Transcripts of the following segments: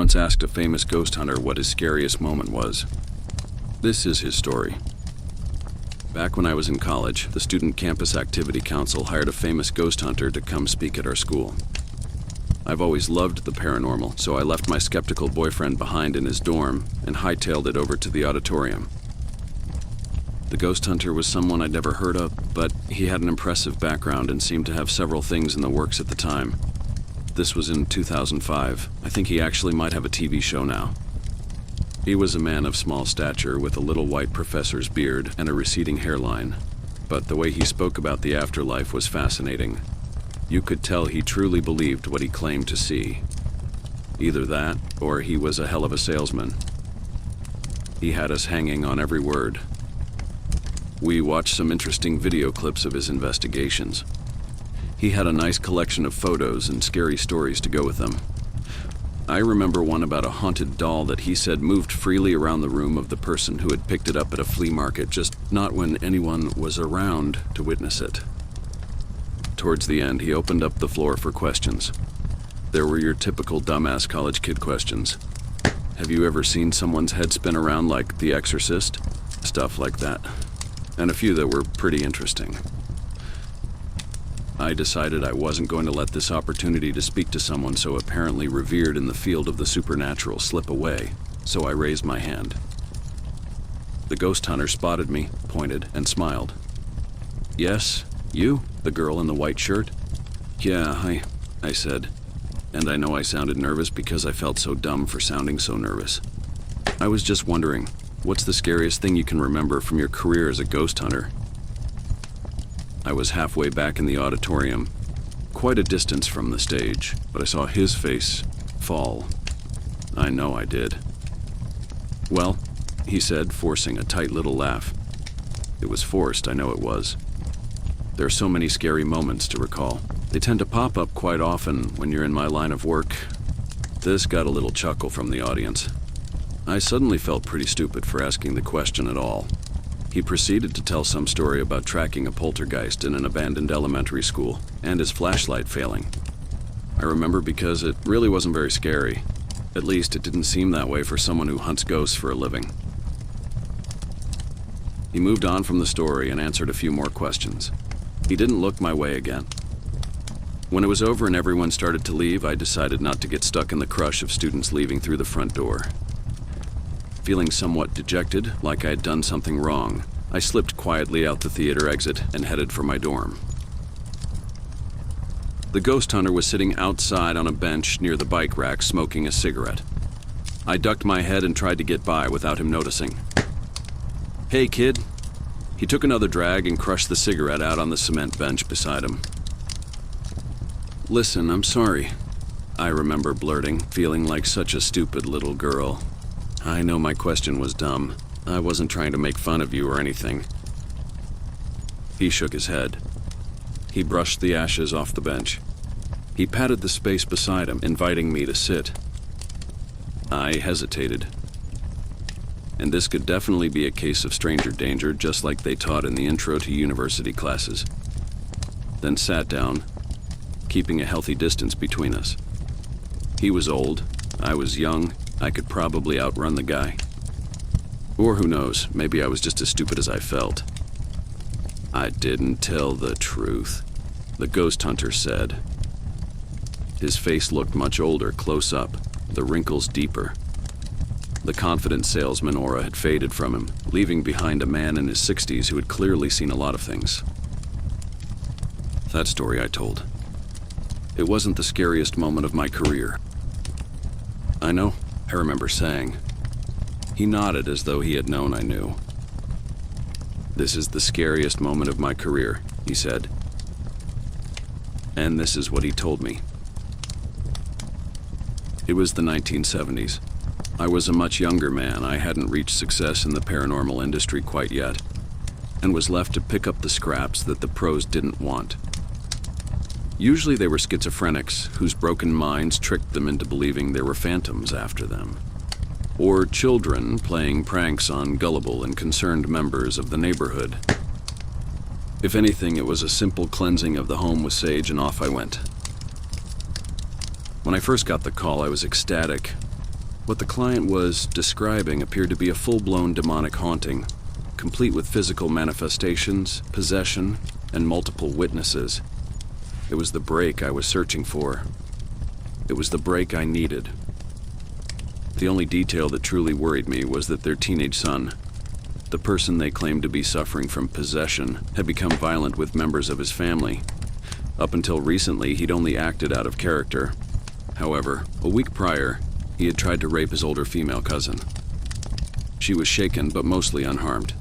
once asked a famous ghost hunter what his scariest moment was. This is his story. Back when I was in college, the Student Campus Activity Council hired a famous ghost hunter to come speak at our school. I've always loved the paranormal, so I left my skeptical boyfriend behind in his dorm and hightailed it over to the auditorium. The ghost hunter was someone I'd never heard of, but he had an impressive background and seemed to have several things in the works at the time. This was in 2005. I think he actually might have a TV show now. He was a man of small stature with a little white professor's beard and a receding hairline, but the way he spoke about the afterlife was fascinating. You could tell he truly believed what he claimed to see. Either that, or he was a hell of a salesman. He had us hanging on every word. We watched some interesting video clips of his investigations. He had a nice collection of photos and scary stories to go with them. I remember one about a haunted doll that he said moved freely around the room of the person who had picked it up at a flea market, just not when anyone was around to witness it. Towards the end, he opened up the floor for questions. There were your typical dumbass college kid questions. Have you ever seen someone's head spin around like The Exorcist? Stuff like that. And a few that were pretty interesting. I decided I wasn't going to let this opportunity to speak to someone so apparently revered in the field of the supernatural slip away, so I raised my hand. The ghost hunter spotted me, pointed, and smiled. "Yes, you, the girl in the white shirt?" "Yeah, I said, and I know I sounded nervous because I felt so dumb for sounding so nervous. I was just wondering, what's the scariest thing you can remember from your career as a ghost hunter?" I was halfway back in the auditorium, quite a distance from the stage, but I saw his face fall. I know I did. "Well," he said, forcing a tight little laugh. It was forced, I know it was. There are so many scary moments to recall. They tend to pop up quite often when you're in my line of work. This got a little chuckle from the audience. I suddenly felt pretty stupid for asking the question at all. He proceeded to tell some story about tracking a poltergeist in an abandoned elementary school and his flashlight failing. I remember because it really wasn't very scary. At least it didn't seem that way for someone who hunts ghosts for a living. He moved on from the story and answered a few more questions. He didn't look my way again. When it was over and everyone started to leave, I decided not to get stuck in the crush of students leaving through the front door. Feeling somewhat dejected, like I had done something wrong, I slipped quietly out the theater exit and headed for my dorm. The ghost hunter was sitting outside on a bench near the bike rack smoking a cigarette. I ducked my head and tried to get by without him noticing. "Hey, kid." He took another drag and crushed the cigarette out on the cement bench beside him. "Listen, I'm sorry," I remember blurting, feeling like such a stupid little girl. "I know my question was dumb. I wasn't trying to make fun of you or anything." He shook his head. He brushed the ashes off the bench. He patted the space beside him, inviting me to sit. I hesitated. And this could definitely be a case of stranger danger, just like they taught in the intro to university classes. Then sat down, keeping a healthy distance between us. He was old, I was young. I could probably outrun the guy. Or who knows, maybe I was just as stupid as I felt. "I didn't tell the truth," the ghost hunter said. His face looked much older close up, the wrinkles deeper. The confident salesman aura had faded from him, leaving behind a man in his 60s who had clearly seen a lot of things. That story I told. It wasn't the scariest moment of my career. "I know," I remember saying. He nodded as though he had known I knew. "This is the scariest moment of my career," he said. And this is what he told me. It was the 1970s. I was a much younger man. I hadn't reached success in the paranormal industry quite yet, and was left to pick up the scraps that the pros didn't want. Usually they were schizophrenics whose broken minds tricked them into believing there were phantoms after them. Or children playing pranks on gullible and concerned members of the neighborhood. If anything, it was a simple cleansing of the home with sage, and off I went. When I first got the call, I was ecstatic. What the client was describing appeared to be a full-blown demonic haunting, complete with physical manifestations, possession, and multiple witnesses. It was the break I was searching for. It was the break I needed. The only detail that truly worried me was that their teenage son, the person they claimed to be suffering from possession, had become violent with members of his family. Up until recently, he'd only acted out of character. However, a week prior, he had tried to rape his older female cousin. She was shaken, but mostly unharmed.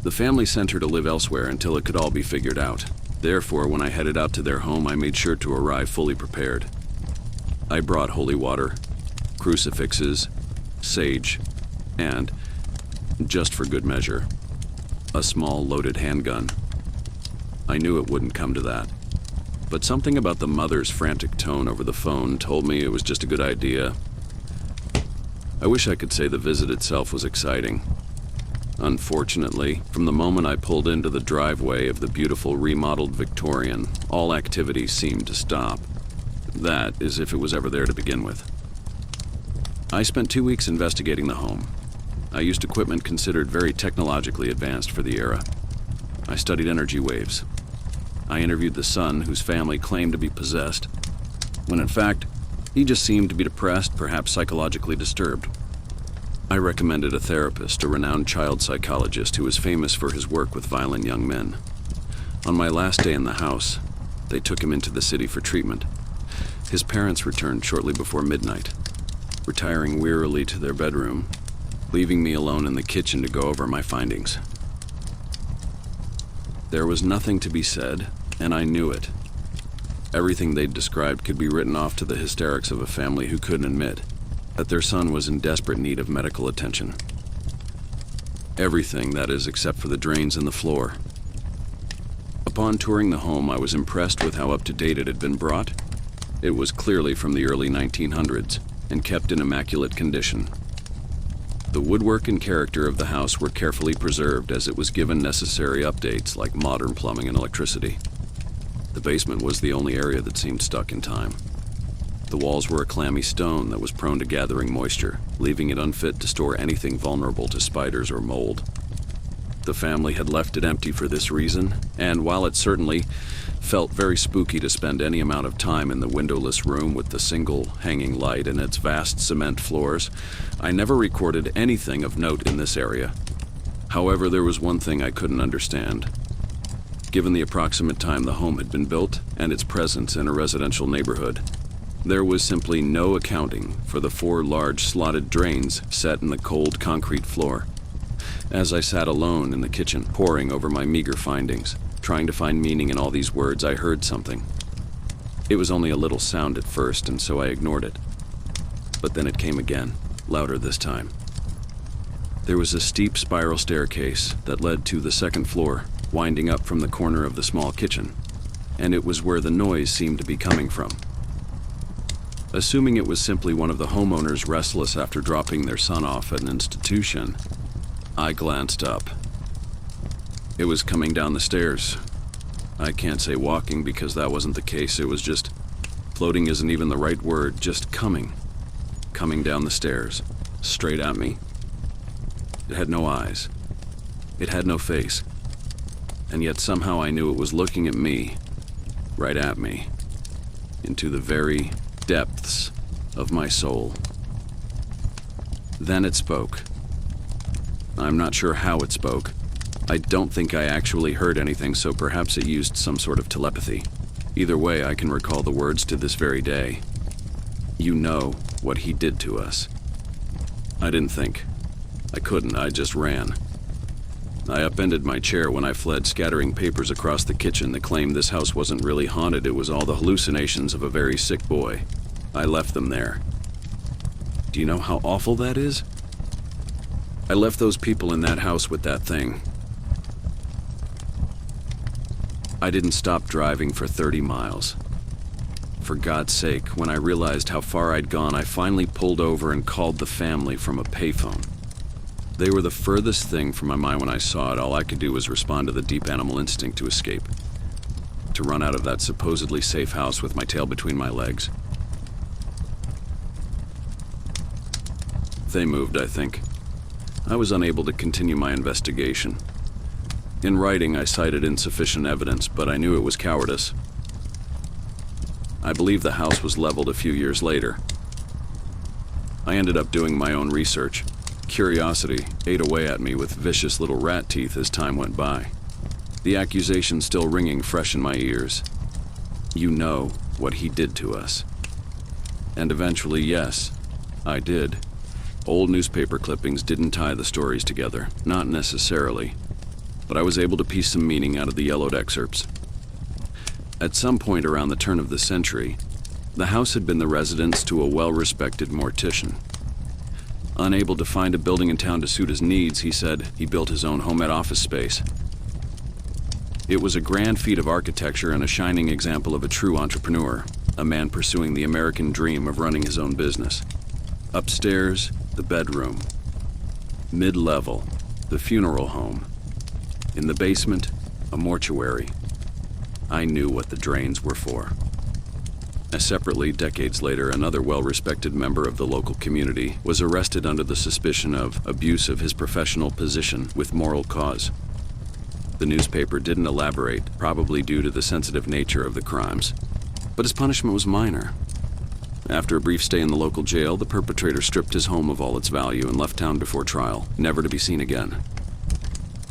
The family sent her to live elsewhere until it could all be figured out. Therefore, when I headed out to their home, I made sure to arrive fully prepared. I brought holy water, crucifixes, sage, and, just for good measure, a small loaded handgun. I knew it wouldn't come to that, but something about the mother's frantic tone over the phone told me it was just a good idea. I wish I could say the visit itself was exciting. Unfortunately, from the moment I pulled into the driveway of the beautiful remodeled Victorian, all activity seemed to stop. That is if it was ever there to begin with. I spent 2 weeks investigating the home. I used equipment considered very technologically advanced for the era. I studied energy waves. I interviewed the son whose family claimed to be possessed, when in fact, he just seemed to be depressed, perhaps psychologically disturbed. I recommended a therapist, a renowned child psychologist who was famous for his work with violent young men. On my last day in the house, they took him into the city for treatment. His parents returned shortly before midnight, retiring wearily to their bedroom, leaving me alone in the kitchen to go over my findings. There was nothing to be said, and I knew it. Everything they'd described could be written off to the hysterics of a family who couldn't admit that their son was in desperate need of medical attention. Everything, that is, except for the drains in the floor. Upon touring the home, I was impressed with how up-to-date it had been brought. It was clearly from the early 1900s and kept in immaculate condition. The woodwork and character of the house were carefully preserved as it was given necessary updates like modern plumbing and electricity. The basement was the only area that seemed stuck in time. The walls were a clammy stone that was prone to gathering moisture, leaving it unfit to store anything vulnerable to spiders or mold. The family had left it empty for this reason, and while it certainly felt very spooky to spend any amount of time in the windowless room with the single hanging light and its vast cement floors, I never recorded anything of note in this area. However, there was one thing I couldn't understand. Given the approximate time the home had been built and its presence in a residential neighborhood, there was simply no accounting for the 4 large slotted drains set in the cold concrete floor. As I sat alone in the kitchen, poring over my meager findings, trying to find meaning in all these words, I heard something. It was only a little sound at first, and so I ignored it. But then it came again, louder this time. There was a steep spiral staircase that led to the second floor, winding up from the corner of the small kitchen, and it was where the noise seemed to be coming from. Assuming it was simply one of the homeowners restless after dropping their son off at an institution, I glanced up. It was coming down the stairs. I can't say walking because that wasn't the case. It was just, floating isn't even the right word, just coming. Coming down the stairs, straight at me. It had no eyes. It had no face. And yet somehow I knew it was looking at me, right at me, into the very depths of my soul. Then it spoke. I'm not sure how it spoke. I don't think I actually heard anything, so perhaps it used some sort of telepathy. Either way, I can recall the words to this very day. You know what he did to us. I didn't think. I couldn't, I just ran. I upended my chair when I fled, scattering papers across the kitchen that claimed this house wasn't really haunted, it was all the hallucinations of a very sick boy. I left them there. Do you know how awful that is? I left those people in that house with that thing. I didn't stop driving for 30 miles. For God's sake, when I realized how far I'd gone, I finally pulled over and called the family from a payphone. They were the furthest thing from my mind when I saw it. All I could do was respond to the deep animal instinct to escape. To run out of that supposedly safe house with my tail between my legs. They moved, I think. I was unable to continue my investigation. In writing, I cited insufficient evidence, but I knew it was cowardice. I believe the house was leveled a few years later. I ended up doing my own research. Curiosity ate away at me with vicious little rat teeth as time went by. The accusation still ringing fresh in my ears. You know what he did to us. And eventually, yes, I did. Old newspaper clippings didn't tie the stories together, not necessarily, but I was able to piece some meaning out of the yellowed excerpts. At some point around the turn of the century, the house had been the residence to a well-respected mortician. Unable to find a building in town to suit his needs, he said he built his own home at office space. It was a grand feat of architecture and a shining example of a true entrepreneur, a man pursuing the American dream of running his own business. Upstairs, the bedroom. Mid-level, the funeral home. In the basement, a mortuary. I knew what the drains were for. Separately, decades later, another well-respected member of the local community was arrested under the suspicion of abuse of his professional position with moral cause. The newspaper didn't elaborate, probably due to the sensitive nature of the crimes, but his punishment was minor. After a brief stay in the local jail, the perpetrator stripped his home of all its value and left town before trial, never to be seen again.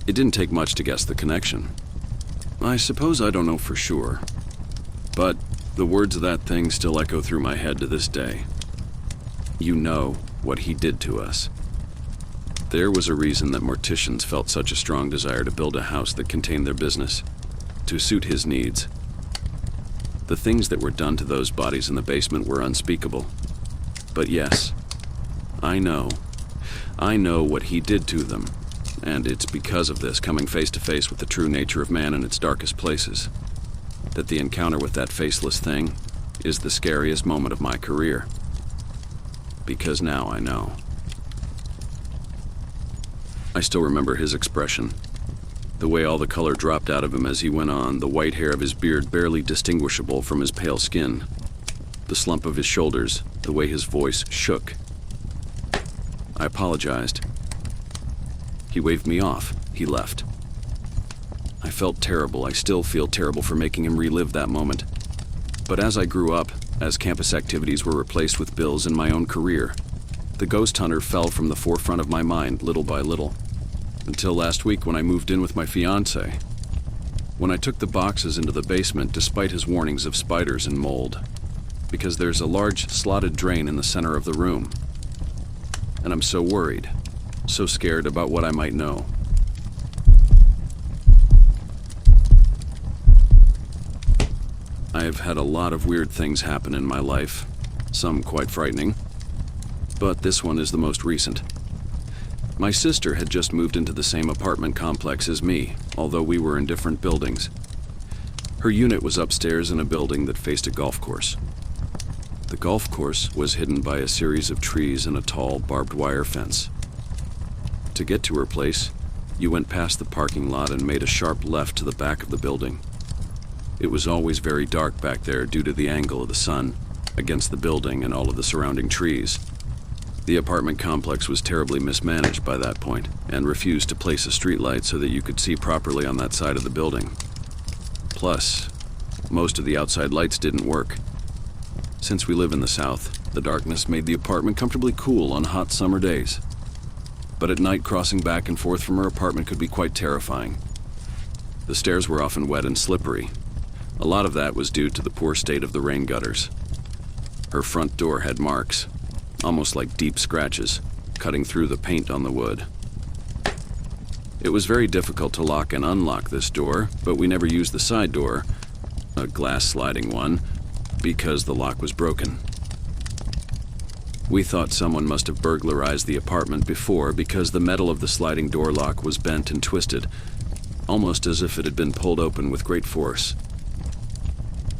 It didn't take much to guess the connection. I suppose I don't know for sure, but the words of that thing still echo through my head to this day. You know what he did to us. There was a reason that morticians felt such a strong desire to build a house that contained their business, to suit his needs. The things that were done to those bodies in the basement were unspeakable. But yes, I know what he did to them, and it's because of this, coming face to face with the true nature of man in its darkest places, that the encounter with that faceless thing is the scariest moment of my career. Because now I know. I still remember his expression. The way all the color dropped out of him as he went on, the white hair of his beard barely distinguishable from his pale skin. The slump of his shoulders, the way his voice shook. I apologized. He waved me off. He left. I felt terrible. I still feel terrible for making him relive that moment. But as I grew up, as campus activities were replaced with bills and my own career, the ghost hunter fell from the forefront of my mind little by little. Until last week when I moved in with my fiancé. When I took the boxes into the basement despite his warnings of spiders and mold. Because there's a large slotted drain in the center of the room. And I'm so worried, so scared about what I might know. I have had a lot of weird things happen in my life, some quite frightening, but this one is the most recent. My sister had just moved into the same apartment complex as me, although we were in different buildings. Her unit was upstairs in a building that faced a golf course. The golf course was hidden by a series of trees and a tall, barbed wire fence. To get to her place, you went past the parking lot and made a sharp left to the back of the building. It was always very dark back there due to the angle of the sun against the building and all of the surrounding trees. The apartment complex was terribly mismanaged by that point and refused to place a streetlight so that you could see properly on that side of the building. Plus, most of the outside lights didn't work. Since we live in the South, the darkness made the apartment comfortably cool on hot summer days. But at night, crossing back and forth from her apartment could be quite terrifying. The stairs were often wet and slippery. A lot of that was due to the poor state of the rain gutters. Her front door had marks, almost like deep scratches, cutting through the paint on the wood. It was very difficult to lock and unlock this door, but we never used the side door, a glass sliding one, because the lock was broken. We thought someone must have burglarized the apartment before because the metal of the sliding door lock was bent and twisted, almost as if it had been pulled open with great force.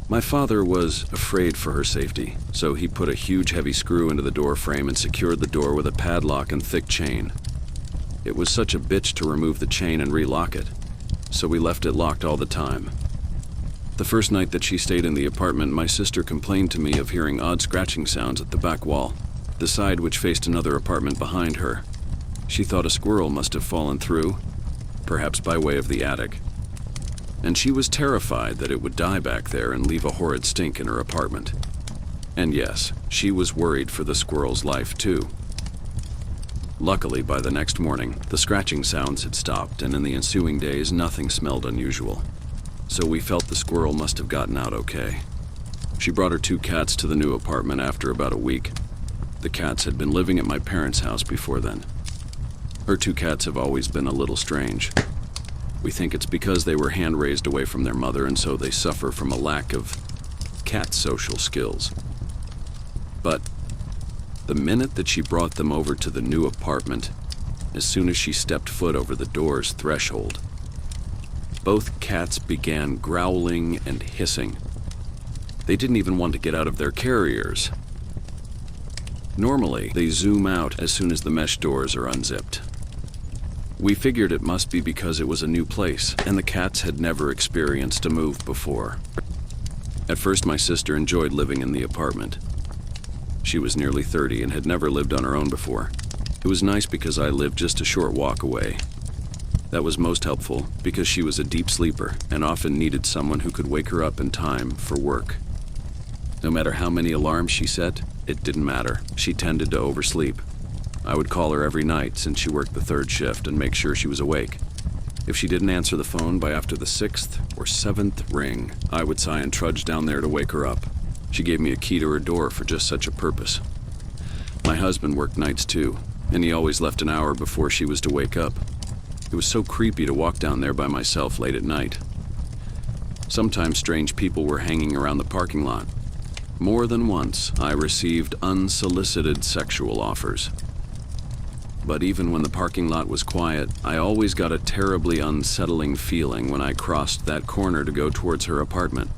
My father was afraid for her safety, so he put a huge heavy screw into the door frame and secured the door with a padlock and thick chain. It was such a bitch to remove the chain and relock it, so we left it locked all the time. The first night that she stayed in the apartment, my sister complained to me of hearing odd scratching sounds at the back wall. the side which faced another apartment behind her. She thought a squirrel must have fallen through, perhaps by way of the attic. And she was terrified that it would die back there and leave a horrid stink in her apartment. And yes, she was worried for the squirrel's life too. Luckily, by the next morning, the scratching sounds had stopped, and in the ensuing days, nothing smelled unusual. So we felt the squirrel must have gotten out okay. She brought her 2 cats to the new apartment after about a week. The cats had been living at my parents' house before then. Her 2 cats have always been a little strange. We think it's because they were hand-raised away from their mother, and so they suffer from a lack of cat social skills. But the minute that she brought them over to the new apartment, as soon as she stepped foot over the door's threshold, both cats began growling and hissing. They didn't even want to get out of their carriers. Normally, they zoom out as soon as the mesh doors are unzipped. We figured it must be because it was a new place, and the cats had never experienced a move before. At first, my sister enjoyed living in the apartment. She was nearly 30 and had never lived on her own before. It was nice because I lived just a short walk away. That was most helpful because she was a deep sleeper and often needed someone who could wake her up in time for work. No matter how many alarms she set, it didn't matter. She tended to oversleep. I would call her every night since she worked the 3rd shift and make sure she was awake. If she didn't answer the phone by after the 6th or 7th ring, I would sigh and trudge down there to wake her up. She gave me a key to her door for just such a purpose. My husband worked nights too, and he always left an hour before she was to wake up. It was so creepy to walk down there by myself late at night. Sometimes strange people were hanging around the parking lot. More than once, I received unsolicited sexual offers. But even when the parking lot was quiet, I always got a terribly unsettling feeling when I crossed that corner to go towards her apartment.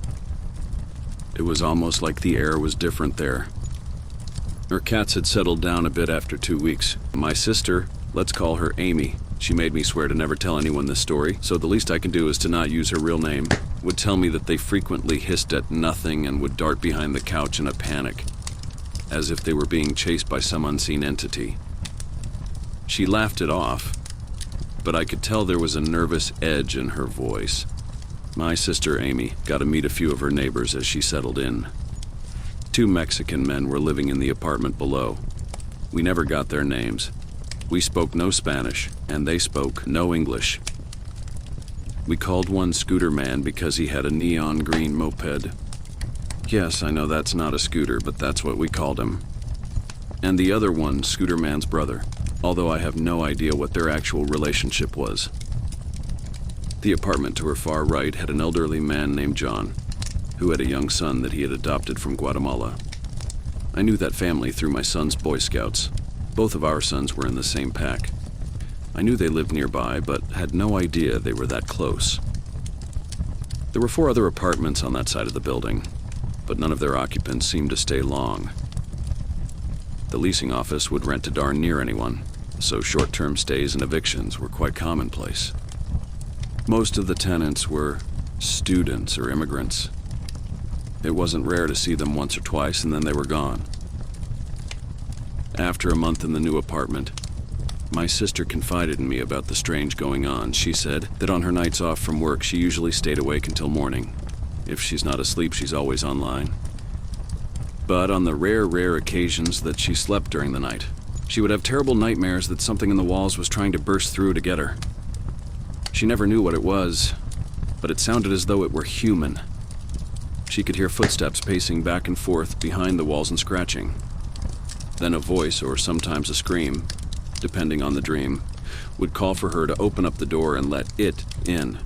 It was almost like the air was different there. Her cats had settled down a bit after 2 weeks. My sister, let's call her Amy, she made me swear to never tell anyone this story, so the least I can do is to not use her real name, would tell me that they frequently hissed at nothing and would dart behind the couch in a panic, as if they were being chased by some unseen entity. She laughed it off, but I could tell there was a nervous edge in her voice. My sister Amy got to meet a few of her neighbors as she settled in. 2 Mexican men were living in the apartment below. We never got their names. We spoke no Spanish, and they spoke no English. We called one Scooter Man because he had a neon green moped. Yes, I know that's not a scooter, but that's what we called him. And the other one, Scooter Man's brother, although I have no idea what their actual relationship was. The apartment to her far right had an elderly man named John, who had a young son that he had adopted from Guatemala. I knew that family through my son's Boy Scouts. Both of our sons were in the same pack. I knew they lived nearby, but had no idea they were that close. There were 4 other apartments on that side of the building, but none of their occupants seemed to stay long. The leasing office would rent to darn near anyone, so short-term stays and evictions were quite commonplace. Most of the tenants were students or immigrants. It wasn't rare to see them once or twice and then they were gone. After a month in the new apartment, my sister confided in me about the strange going on. She said that on her nights off from work, she usually stayed awake until morning. If she's not asleep, she's always online. But on the rare occasions that she slept during the night, she would have terrible nightmares that something in the walls was trying to burst through to get her. She never knew what it was, but it sounded as though it were human. She could hear footsteps pacing back and forth behind the walls and scratching. Then a voice, or sometimes a scream, depending on the dream, would call for her to open up the door and let it in.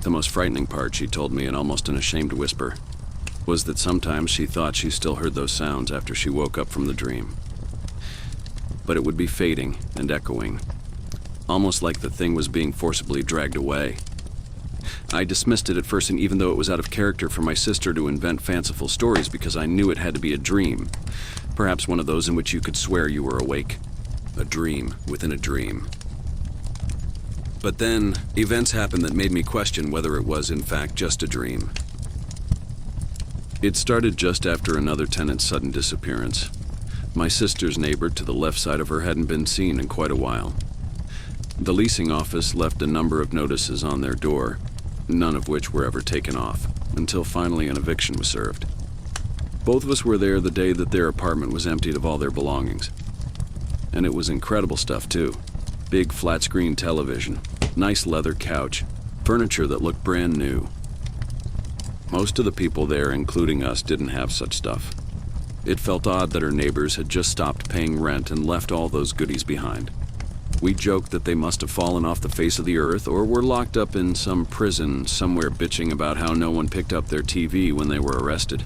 The most frightening part, she told me in almost an ashamed whisper, was that sometimes she thought she still heard those sounds after she woke up from the dream. But it would be fading and echoing, almost like the thing was being forcibly dragged away. I dismissed it at first, and even though it was out of character for my sister to invent fanciful stories because I knew it had to be a dream, perhaps one of those in which you could swear you were awake. A dream within a dream. But then, events happened that made me question whether it was in fact just a dream. It started just after another tenant's sudden disappearance. My sister's neighbor to the left side of her hadn't been seen in quite a while. The leasing office left a number of notices on their door, none of which were ever taken off, until finally an eviction was served. Both of us were there the day that their apartment was emptied of all their belongings. And it was incredible stuff too. Big flat-screen television, nice leather couch, furniture that looked brand new. Most of the people there, including us, didn't have such stuff. It felt odd that our neighbors had just stopped paying rent and left all those goodies behind. We joked that they must have fallen off the face of the earth or were locked up in some prison somewhere bitching about how no one picked up their TV when they were arrested.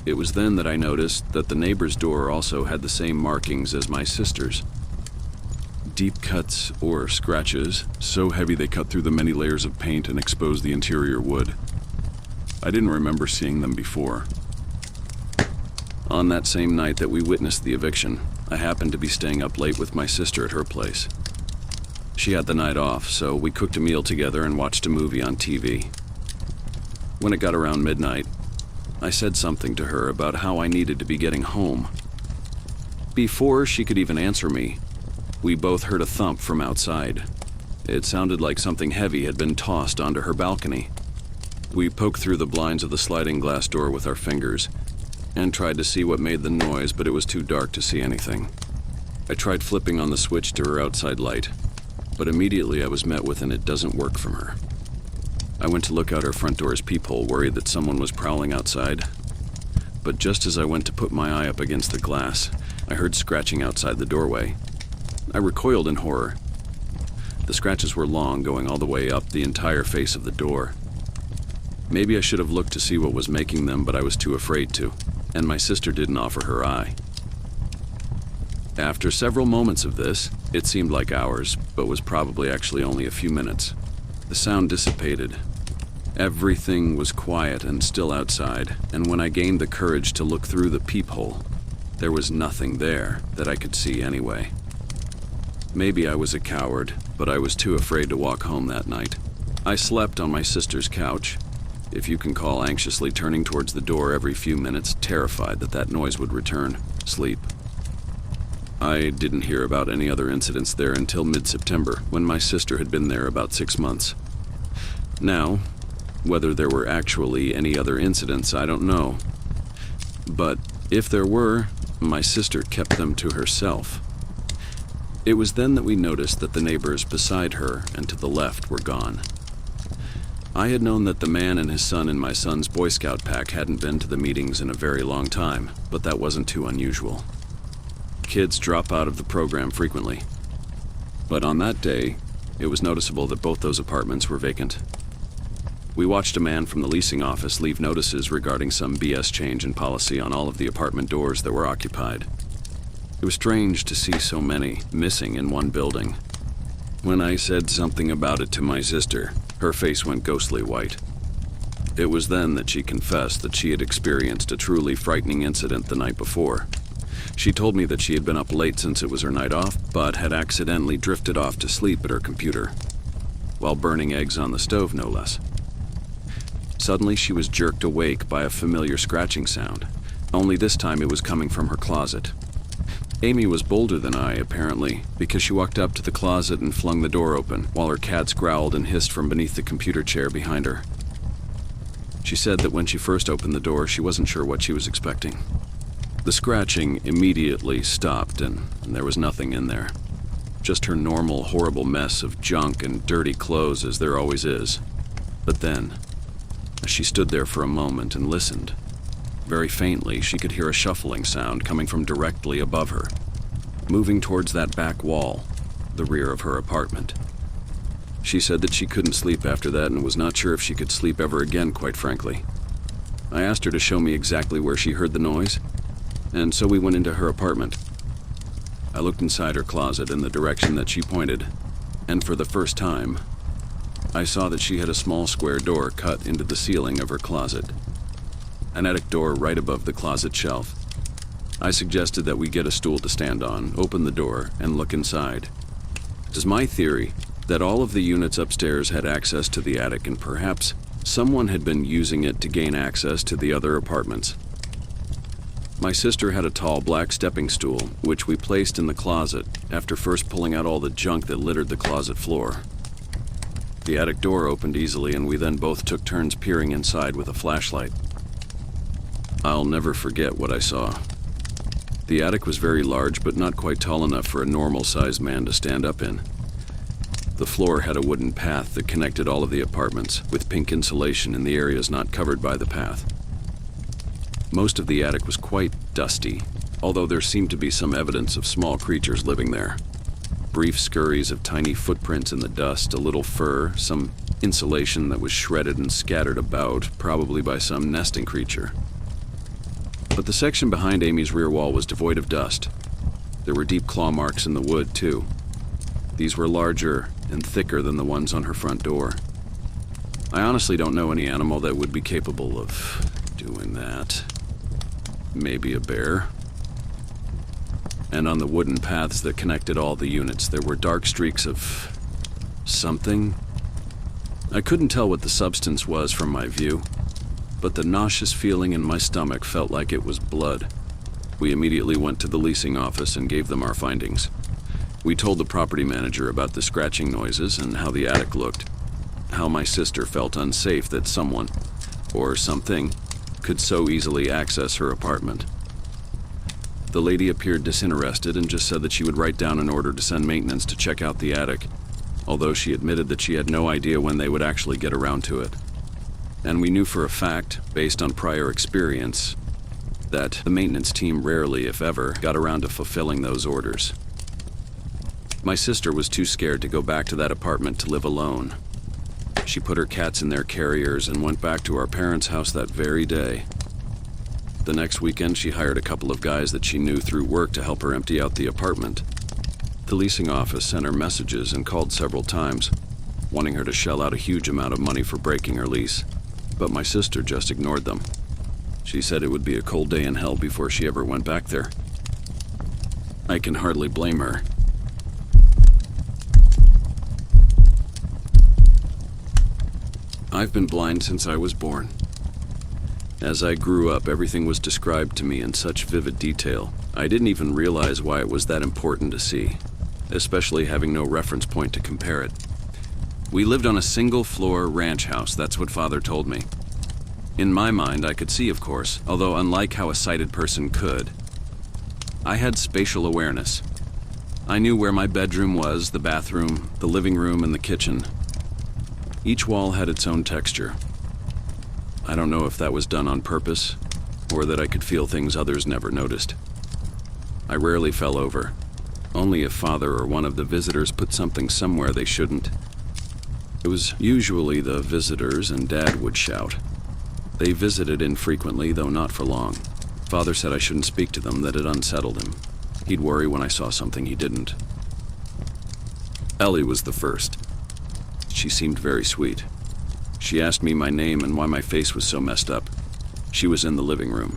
It was then that I noticed that the neighbor's door also had the same markings as my sister's. Deep cuts or scratches, so heavy they cut through the many layers of paint and exposed the interior wood. I didn't remember seeing them before. On that same night that we witnessed the eviction, I happened to be staying up late with my sister at her place. She had the night off, so we cooked a meal together and watched a movie on TV. When it got around midnight, I said something to her about how I needed to be getting home. Before she could even answer me, we both heard a thump from outside. It sounded like something heavy had been tossed onto her balcony. We poked through the blinds of the sliding glass door with our fingers and tried to see what made the noise, but it was too dark to see anything. I tried flipping on the switch to her outside light, but immediately I was met with an "it doesn't work" from her. I went to look out her front door's peephole, worried that someone was prowling outside. But just as I went to put my eye up against the glass, I heard scratching outside the doorway. I recoiled in horror. The scratches were long, going all the way up the entire face of the door. Maybe I should have looked to see what was making them, but I was too afraid to, and my sister didn't offer her eye. After several moments of this, it seemed like hours, but was probably actually only a few minutes. The sound dissipated. Everything was quiet and still outside, and when I gained the courage to look through the peephole, there was nothing there that I could see anyway. Maybe I was a coward, but I was too afraid to walk home that night. I slept on my sister's couch, if you can call anxiously turning towards the door every few minutes, terrified that that noise would return. Sleep. I didn't hear about any other incidents there until mid-September, when my sister had been there about 6 months. Now, whether there were actually any other incidents, I don't know. But if there were, my sister kept them to herself. It was then that we noticed that the neighbors beside her and to the left were gone. I had known that the man and his son in my son's Boy Scout pack hadn't been to the meetings in a very long time, but that wasn't too unusual. Kids drop out of the program frequently. But on that day, it was noticeable that both those apartments were vacant. We watched a man from the leasing office leave notices regarding some BS change in policy on all of the apartment doors that were occupied. It was strange to see so many missing in one building. When I said something about it to my sister, her face went ghostly white. It was then that she confessed that she had experienced a truly frightening incident the night before. She told me that she had been up late since it was her night off, but had accidentally drifted off to sleep at her computer, while burning eggs on the stove, no less. Suddenly, she was jerked awake by a familiar scratching sound, only this time it was coming from her closet. Amy was bolder than I, apparently, because she walked up to the closet and flung the door open, while her cats growled and hissed from beneath the computer chair behind her. She said that when she first opened the door, she wasn't sure what she was expecting. The scratching immediately stopped, and there was nothing in there. Just her normal, horrible mess of junk and dirty clothes, as there always is. But then, as she stood there for a moment and listened, very faintly, she could hear a shuffling sound coming from directly above her, moving towards that back wall, the rear of her apartment. She said that she couldn't sleep after that and was not sure if she could sleep ever again, quite frankly. I asked her to show me exactly where she heard the noise, and so we went into her apartment. I looked inside her closet in the direction that she pointed, and for the first time, I saw that she had a small square door cut into the ceiling of her closet. An attic door right above the closet shelf. I suggested that we get a stool to stand on, open the door, and look inside. It is my theory that all of the units upstairs had access to the attic, and perhaps someone had been using it to gain access to the other apartments. My sister had a tall black stepping stool, which we placed in the closet after first pulling out all the junk that littered the closet floor. The attic door opened easily, and we then both took turns peering inside with a flashlight. I'll never forget what I saw. The attic was very large, but not quite tall enough for a normal-sized man to stand up in. The floor had a wooden path that connected all of the apartments, with pink insulation in the areas not covered by the path. Most of the attic was quite dusty, although there seemed to be some evidence of small creatures living there. Brief scurries of tiny footprints in the dust, a little fur, some insulation that was shredded and scattered about, probably by some nesting creature. But the section behind Amy's rear wall was devoid of dust. There were deep claw marks in the wood, too. These were larger and thicker than the ones on her front door. I honestly don't know any animal that would be capable of doing that. Maybe a bear. And on the wooden paths that connected all the units, there were dark streaks of something. I couldn't tell what the substance was from my view, but the nauseous feeling in my stomach felt like it was blood. We immediately went to the leasing office and gave them our findings. We told the property manager about the scratching noises and how the attic looked, how my sister felt unsafe that someone, or something, could so easily access her apartment. The lady appeared disinterested and just said that she would write down an order to send maintenance to check out the attic, although she admitted that she had no idea when they would actually get around to it. And we knew for a fact, based on prior experience, that the maintenance team rarely, if ever, got around to fulfilling those orders. My sister was too scared to go back to that apartment to live alone. She put her cats in their carriers and went back to our parents' house that very day. The next weekend, she hired a couple of guys that she knew through work to help her empty out the apartment. The leasing office sent her messages and called several times, wanting her to shell out a huge amount of money for breaking her lease. But my sister just ignored them. She said it would be a cold day in hell before she ever went back there. I can hardly blame her. I've been blind since I was born. As I grew up, everything was described to me in such vivid detail. I didn't even realize why it was that important to see, especially having no reference point to compare it. We lived on a single-floor ranch house, that's what Father told me. In my mind, I could see, of course, although unlike how a sighted person could. I had spatial awareness. I knew where my bedroom was, the bathroom, the living room, and the kitchen. Each wall had its own texture. I don't know if that was done on purpose, or that I could feel things others never noticed. I rarely fell over, only if Father or one of the visitors put something somewhere they shouldn't. It was usually the visitors, and Dad would shout. They visited infrequently, though not for long. Father said I shouldn't speak to them, that it unsettled him. He'd worry when I saw something he didn't. Ellie was the first. She seemed very sweet. She asked me my name and why my face was so messed up. She was in the living room.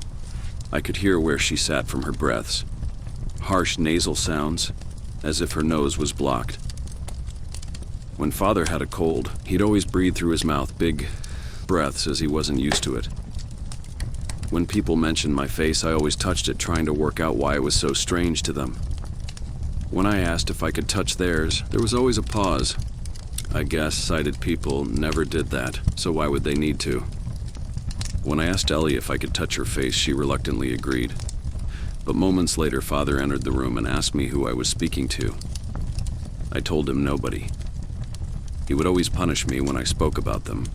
I could hear where she sat from her breaths. Harsh nasal sounds, as if her nose was blocked. When Father had a cold, he'd always breathe through his mouth, big breaths, as he wasn't used to it. When people mentioned my face, I always touched it, trying to work out why it was so strange to them. When I asked if I could touch theirs, there was always a pause. I guess sighted people never did that, so why would they need to? When I asked Ellie if I could touch her face, she reluctantly agreed. But moments later, Father entered the room and asked me who I was speaking to. I told him nobody. He would always punish me when I spoke about them.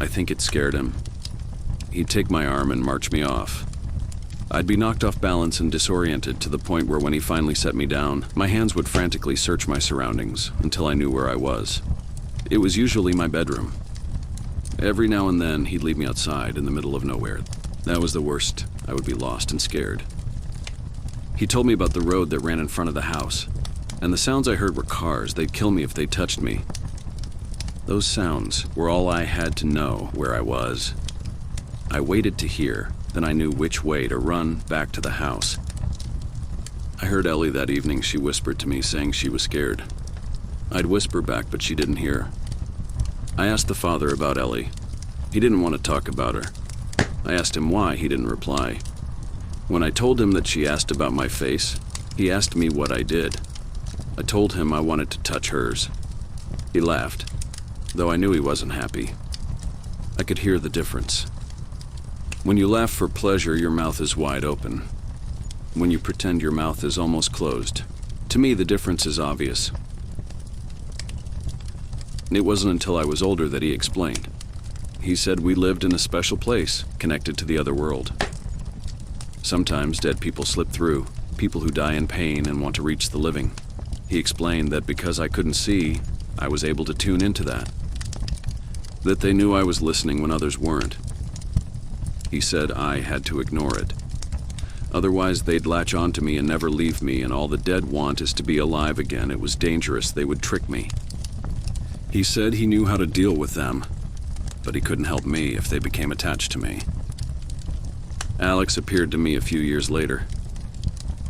I think it scared him. He'd take my arm and march me off. I'd be knocked off balance and disoriented to the point where when he finally set me down, my hands would frantically search my surroundings until I knew where I was. It was usually my bedroom. Every now and then, he'd leave me outside in the middle of nowhere. That was the worst. I would be lost and scared. He told me about the road that ran in front of the house, and the sounds I heard were cars. They'd kill me if they touched me. Those sounds were all I had to know where I was. I waited to hear. Then I knew which way to run back to the house. I heard Ellie that evening. She whispered to me, saying she was scared. I'd whisper back, but she didn't hear. I asked the father about Ellie. He didn't want to talk about her. I asked him why. He didn't reply. When I told him that she asked about my face, he asked me what I did. I told him I wanted to touch hers. He laughed, though I knew he wasn't happy. I could hear the difference. When you laugh for pleasure, your mouth is wide open. When you pretend your mouth is almost closed, to me the difference is obvious. It wasn't until I was older that he explained. He said we lived in a special place, connected to the other world. Sometimes dead people slip through, people who die in pain and want to reach the living. He explained that because I couldn't see, I was able to tune into that. That they knew I was listening when others weren't. He said I had to ignore it. Otherwise they'd latch onto me and never leave me, and all the dead want is to be alive again. It was dangerous, they would trick me. He said he knew how to deal with them, but he couldn't help me if they became attached to me. Alex appeared to me a few years later.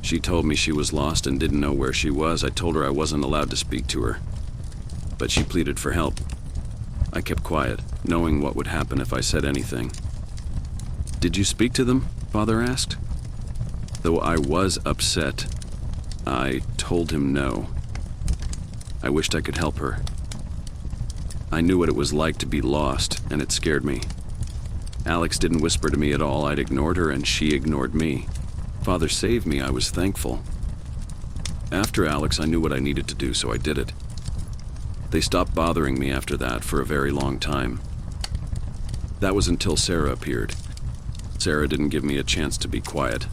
She told me she was lost and didn't know where she was. I told her I wasn't allowed to speak to her, but she pleaded for help. I kept quiet, knowing what would happen if I said anything. "Did you speak to them?" Father asked. Though I was upset, I told him no. I wished I could help her. I knew what it was like to be lost, and it scared me. Alex didn't whisper to me at all. I'd ignored her, and she ignored me. Father saved me. I was thankful. After Alex, I knew what I needed to do, so I did it. They stopped bothering me after that for a very long time. That was until Sarah appeared. Sarah didn't give me a chance to be quiet.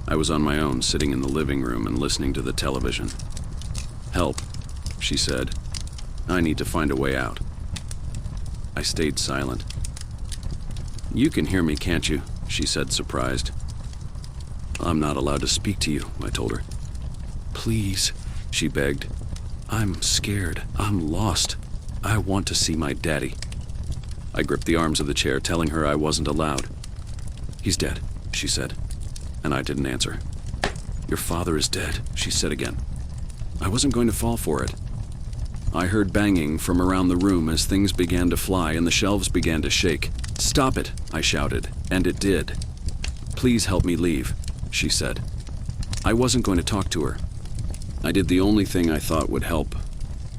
I was on my own, sitting in the living room and listening to the television. "Help," she said. "I need to find a way out." I stayed silent. "You can hear me, can't you?" she said, surprised. "I'm not allowed to speak to you," I told her. "Please," she begged. "I'm scared. I'm lost. I want to see my daddy." I gripped the arms of the chair, telling her I wasn't allowed. "He's dead," she said, and I didn't answer. "Your father is dead," she said again. I wasn't going to fall for it. I heard banging from around the room as things began to fly and the shelves began to shake. "Stop it," I shouted, and it did. "Please help me leave," she said. I wasn't going to talk to her. I did the only thing I thought would help.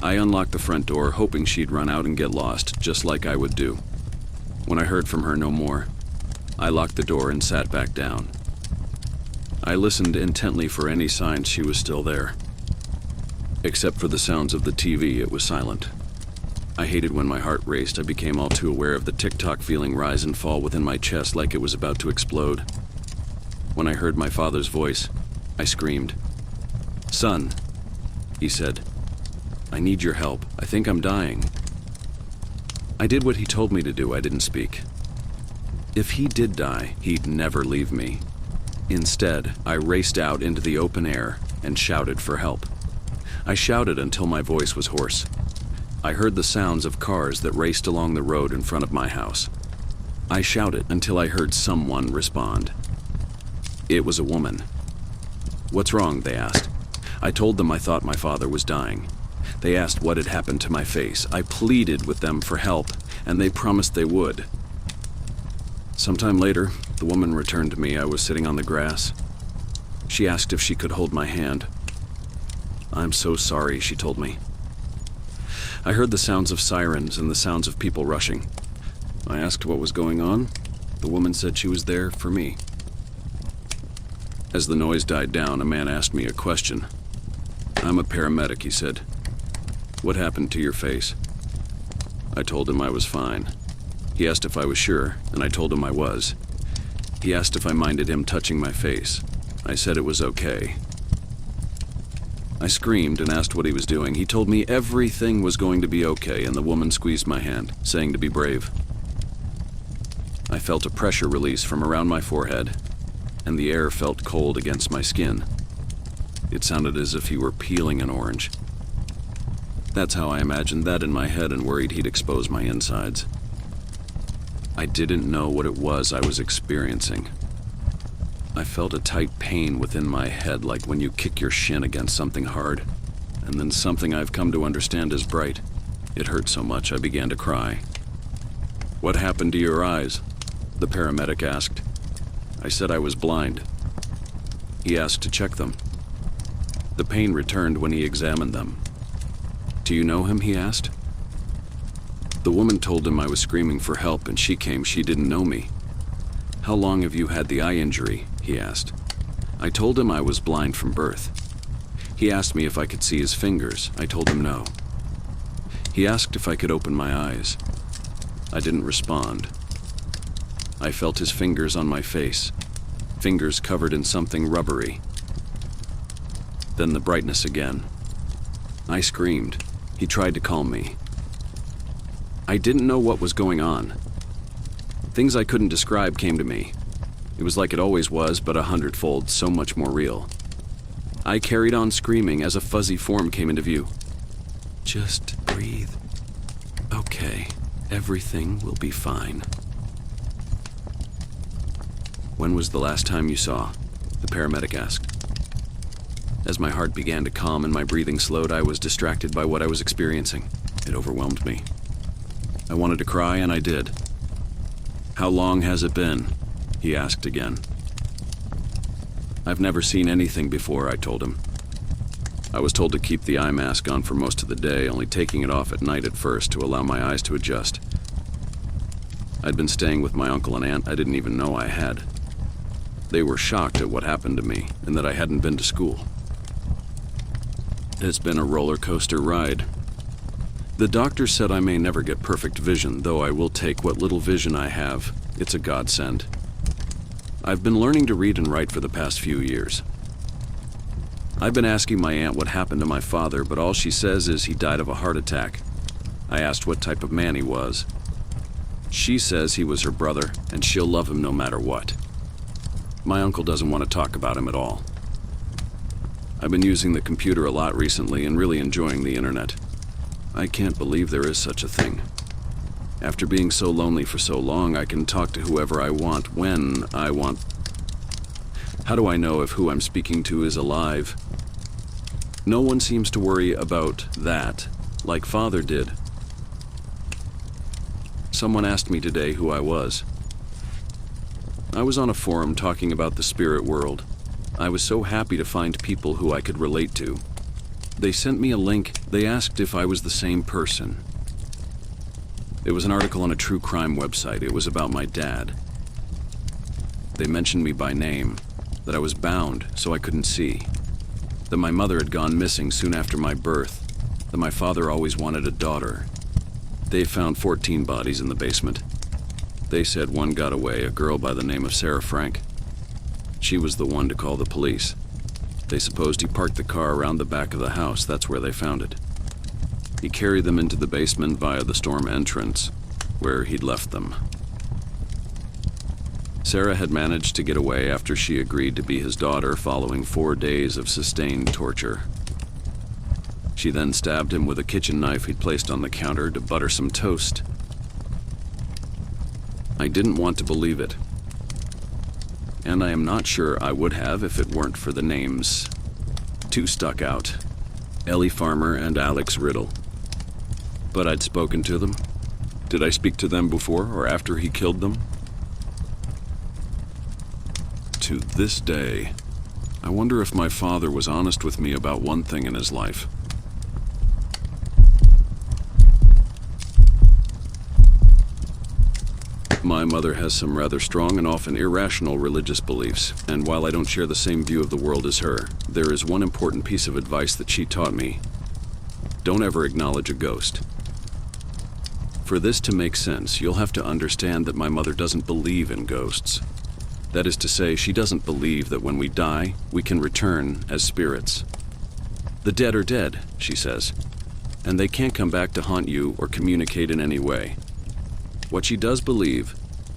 I unlocked the front door, hoping she'd run out and get lost, just like I would do. When I heard from her no more, I locked the door and sat back down. I listened intently for any signs she was still there. Except for the sounds of the TV, it was silent. I hated when my heart raced. I became all too aware of the tick-tock feeling rise and fall within my chest like it was about to explode. When I heard my father's voice, I screamed. "Son," he said, "I need your help. I think I'm dying." I did what he told me to do. I didn't speak. If he did die, he'd never leave me. Instead, I raced out into the open air and shouted for help. I shouted until my voice was hoarse. I heard the sounds of cars that raced along the road in front of my house. I shouted until I heard someone respond. It was a woman. "What's wrong?" they asked. I told them I thought my father was dying. They asked what had happened to my face. I pleaded with them for help, and they promised they would. Sometime later, the woman returned to me. I was sitting on the grass. She asked if she could hold my hand. "I'm so sorry," she told me. I heard the sounds of sirens and the sounds of people rushing. I asked what was going on. The woman said she was there for me. As the noise died down, a man asked me a question. "I'm a paramedic," he said. "What happened to your face?" I told him I was fine. He asked if I was sure, and I told him I was. He asked if I minded him touching my face. I said it was okay. I screamed and asked what he was doing. He told me everything was going to be okay, and the woman squeezed my hand, saying to be brave. I felt a pressure release from around my forehead, and the air felt cold against my skin. It sounded as if he were peeling an orange. That's how I imagined that in my head and worried he'd expose my insides. I didn't know what it was I was experiencing. I felt a tight pain within my head, like when you kick your shin against something hard, and then something I've come to understand as bright. It hurt so much I began to cry. "What happened to your eyes?" the paramedic asked. I said I was blind. He asked to check them. The pain returned when he examined them. "Do you know him?" he asked. The woman told him I was screaming for help and she didn't know me. "How long have you had the eye injury?" he asked. I told him I was blind from birth. He asked me if I could see his fingers. I told him no. He asked if I could open my eyes. I didn't respond. I felt his fingers on my face, fingers covered in something rubbery. Then the brightness again. I screamed. He tried to calm me. I didn't know what was going on. Things I couldn't describe came to me. It was like it always was, but 100-fold, so much more real. I carried on screaming as a fuzzy form came into view. "Just breathe. Okay, everything will be fine." "When was the last time you saw?" the paramedic asked. As my heart began to calm and my breathing slowed, I was distracted by what I was experiencing. It overwhelmed me. I wanted to cry, and I did. "How long has it been?" he asked again. "I've never seen anything before," I told him. I was told to keep the eye mask on for most of the day, only taking it off at night at first to allow my eyes to adjust. I'd been staying with my uncle and aunt I didn't even know I had. They were shocked at what happened to me and that I hadn't been to school. It's been a roller coaster ride. The doctor said I may never get perfect vision, though I will take what little vision I have. It's a godsend. I've been learning to read and write for the past few years. I've been asking my aunt what happened to my father, but all she says is he died of a heart attack. I asked what type of man he was. She says he was her brother, and she'll love him no matter what. My uncle doesn't want to talk about him at all. I've been using the computer a lot recently and really enjoying the internet. I can't believe there is such a thing. After being so lonely for so long, I can talk to whoever I want, when I want. How do I know if who I'm speaking to is alive? No one seems to worry about that, like Father did. Someone asked me today who I was. I was on a forum talking about the spirit world. I was so happy to find people who I could relate to. They sent me a link. They asked if I was the same person. It was an article on a true crime website. It was about my dad. They mentioned me by name, that I was bound so I couldn't see, that my mother had gone missing soon after my birth, that my father always wanted a daughter. They found 14 bodies in the basement. They said one got away, a girl by the name of Sarah Frank. She was the one to call the police. They supposed he parked the car around the back of the house. That's where they found it. He carried them into the basement via the storm entrance, where he'd left them. Sarah had managed to get away after she agreed to be his daughter following 4 days of sustained torture. She then stabbed him with a kitchen knife he'd placed on the counter to butter some toast. I didn't want to believe it. And I am not sure I would have if it weren't for the names. Two stuck out, Ellie Farmer and Alex Riddle. But I'd spoken to them. Did I speak to them before or after he killed them? To this day, I wonder if my father was honest with me about one thing in his life. My mother has some rather strong and often irrational religious beliefs, and while I don't share the same view of the world as her, there is one important piece of advice that she taught me. Don't ever acknowledge a ghost. For this to make sense, you'll have to understand that my mother doesn't believe in ghosts. That is to say, she doesn't believe that when we die, we can return as spirits. The dead are dead, she says, and they can't come back to haunt you or communicate in any way. What she does believe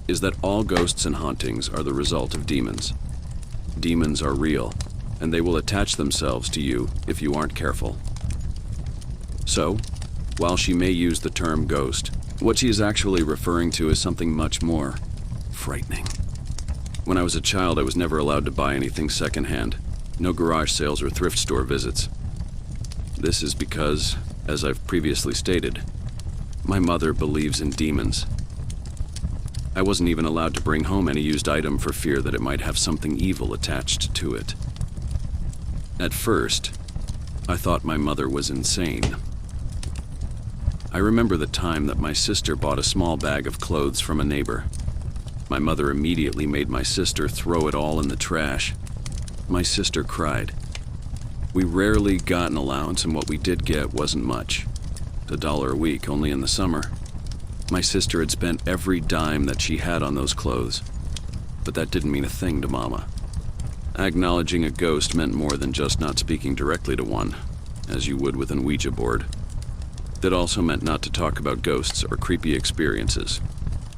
is that all ghosts and hauntings are the result of demons. Demons are real, and they will attach themselves to you if you aren't careful. So, while she may use the term ghost, what she is actually referring to is something much more frightening. When I was a child, I was never allowed to buy anything secondhand. No garage sales or thrift store visits. This is because, as I've previously stated, my mother believes in demons. I wasn't even allowed to bring home any used item for fear that it might have something evil attached to it. At first, I thought my mother was insane. I remember the time that my sister bought a small bag of clothes from a neighbor. My mother immediately made my sister throw it all in the trash. My sister cried. We rarely got an allowance, and what we did get wasn't much. $1 a week, only in the summer. My sister had spent every dime that she had on those clothes, but that didn't mean a thing to Mama. Acknowledging a ghost meant more than just not speaking directly to one, as you would with an Ouija board. That also meant not to talk about ghosts or creepy experiences.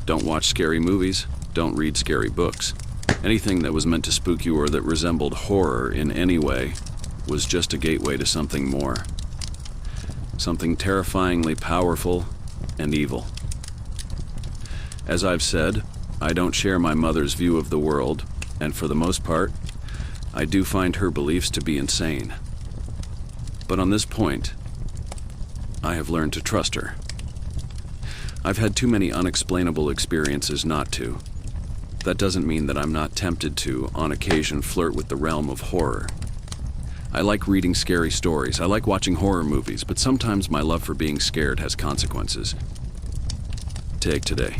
Don't watch scary movies, don't read scary books. Anything that was meant to spook you or that resembled horror in any way was just a gateway to something more. Something terrifyingly powerful and evil. As I've said, I don't share my mother's view of the world, and for the most part, I do find her beliefs to be insane. But on this point, I have learned to trust her. I've had too many unexplainable experiences not to. That doesn't mean that I'm not tempted to, on occasion, flirt with the realm of horror. I like reading scary stories, I like watching horror movies, but sometimes my love for being scared has consequences. Take today.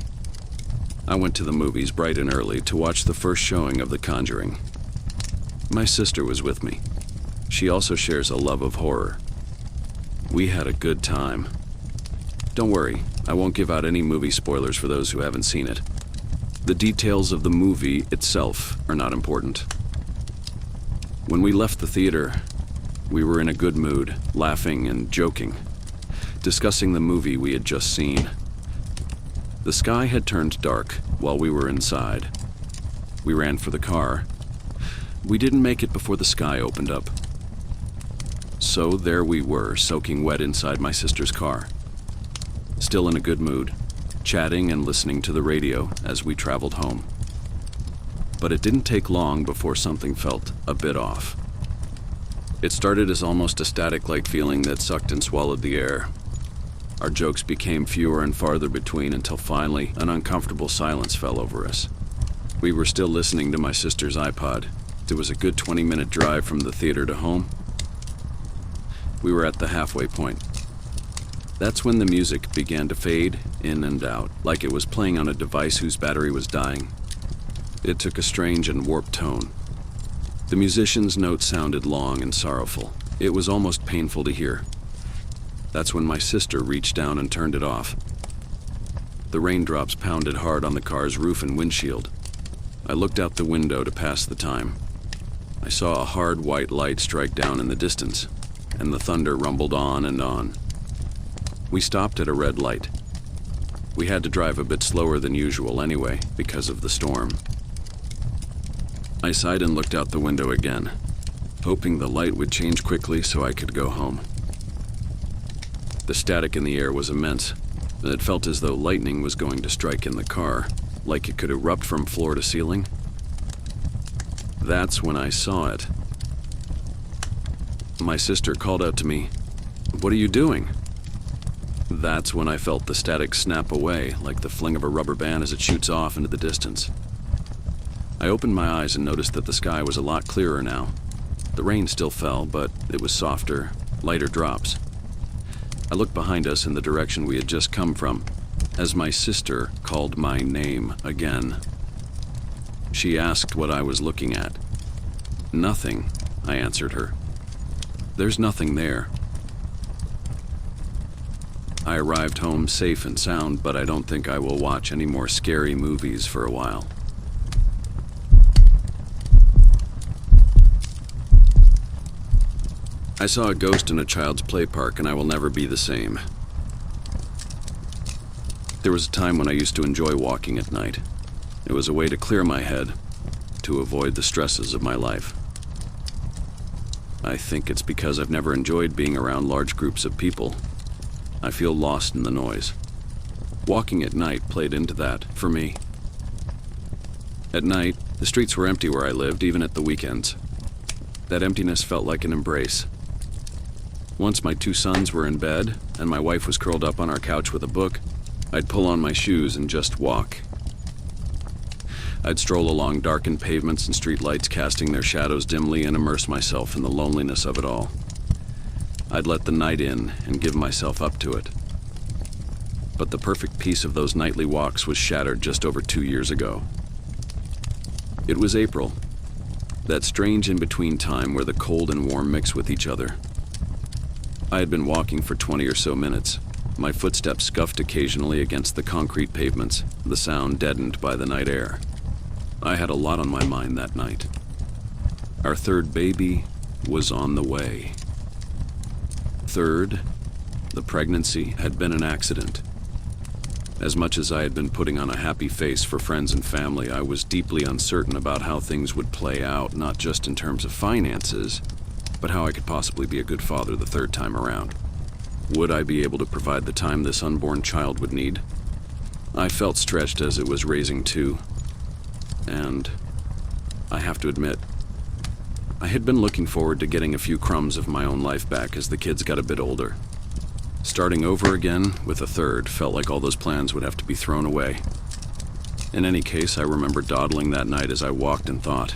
I went to the movies bright and early to watch the first showing of The Conjuring. My sister was with me. She also shares a love of horror. We had a good time. Don't worry, I won't give out any movie spoilers for those who haven't seen it. The details of the movie itself are not important. When we left the theater, we were in a good mood, laughing and joking, discussing the movie we had just seen. The sky had turned dark while we were inside. We ran for the car. We didn't make it before the sky opened up. So there we were, soaking wet inside my sister's car. Still in a good mood, chatting and listening to the radio as we traveled home. But it didn't take long before something felt a bit off. It started as almost a static-like feeling that sucked and swallowed the air. Our jokes became fewer and farther between until finally an uncomfortable silence fell over us. We were still listening to my sister's iPod. It was a good 20-minute drive from the theater to home. We were at the halfway point. That's when the music began to fade in and out, like it was playing on a device whose battery was dying. It took a strange and warped tone. The musician's note sounded long and sorrowful. It was almost painful to hear. That's when my sister reached down and turned it off. The raindrops pounded hard on the car's roof and windshield. I looked out the window to pass the time. I saw a hard white light strike down in the distance, and the thunder rumbled on and on. We stopped at a red light. We had to drive a bit slower than usual anyway, because of the storm. I sighed and looked out the window again, hoping the light would change quickly so I could go home. The static in the air was immense, and it felt as though lightning was going to strike in the car, like it could erupt from floor to ceiling. That's when I saw it. My sister called out to me, "What are you doing?" That's when I felt the static snap away, like the fling of a rubber band as it shoots off into the distance. I opened my eyes and noticed that the sky was a lot clearer now. The rain still fell, but it was softer, lighter drops. I looked behind us in the direction we had just come from, as my sister called my name again. She asked what I was looking at. "Nothing," I answered her. "There's nothing there." I arrived home safe and sound, but I don't think I will watch any more scary movies for a while. I saw a ghost in a child's play park, and I will never be the same. There was a time when I used to enjoy walking at night. It was a way to clear my head, to avoid the stresses of my life. I think it's because I've never enjoyed being around large groups of people. I feel lost in the noise. Walking at night played into that, for me. At night, the streets were empty where I lived, even at the weekends. That emptiness felt like an embrace. Once my 2 sons were in bed, and my wife was curled up on our couch with a book, I'd pull on my shoes and just walk. I'd stroll along darkened pavements and streetlights casting their shadows dimly and immerse myself in the loneliness of it all. I'd let the night in and give myself up to it. But the perfect peace of those nightly walks was shattered just over 2 years ago. It was April, that strange in-between time where the cold and warm mix with each other. I had been walking for 20 or so minutes. My footsteps scuffed occasionally against the concrete pavements, the sound deadened by the night air. I had a lot on my mind that night. Our third baby was on the way. Third, the pregnancy had been an accident. As much as I had been putting on a happy face for friends and family, I was deeply uncertain about how things would play out, not just in terms of finances, but how I could possibly be a good father the third time around. Would I be able to provide the time this unborn child would need? I felt stretched as it was raising two, and I have to admit, I had been looking forward to getting a few crumbs of my own life back as the kids got a bit older. Starting over again with a third felt like all those plans would have to be thrown away. In any case, I remember dawdling that night as I walked and thought.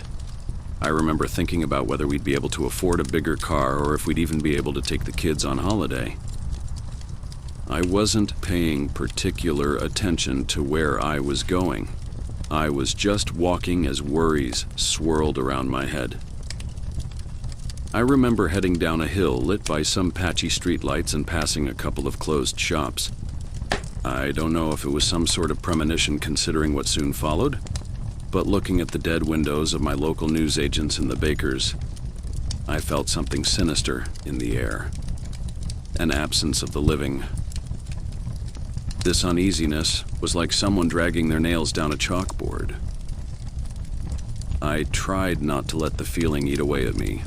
I remember thinking about whether we'd be able to afford a bigger car or if we'd even be able to take the kids on holiday. I wasn't paying particular attention to where I was going. I was just walking as worries swirled around my head. I remember heading down a hill lit by some patchy streetlights and passing a couple of closed shops. I don't know if it was some sort of premonition considering what soon followed, but looking at the dead windows of my local newsagents and the bakers, I felt something sinister in the air. An absence of the living. This uneasiness was like someone dragging their nails down a chalkboard. I tried not to let the feeling eat away at me.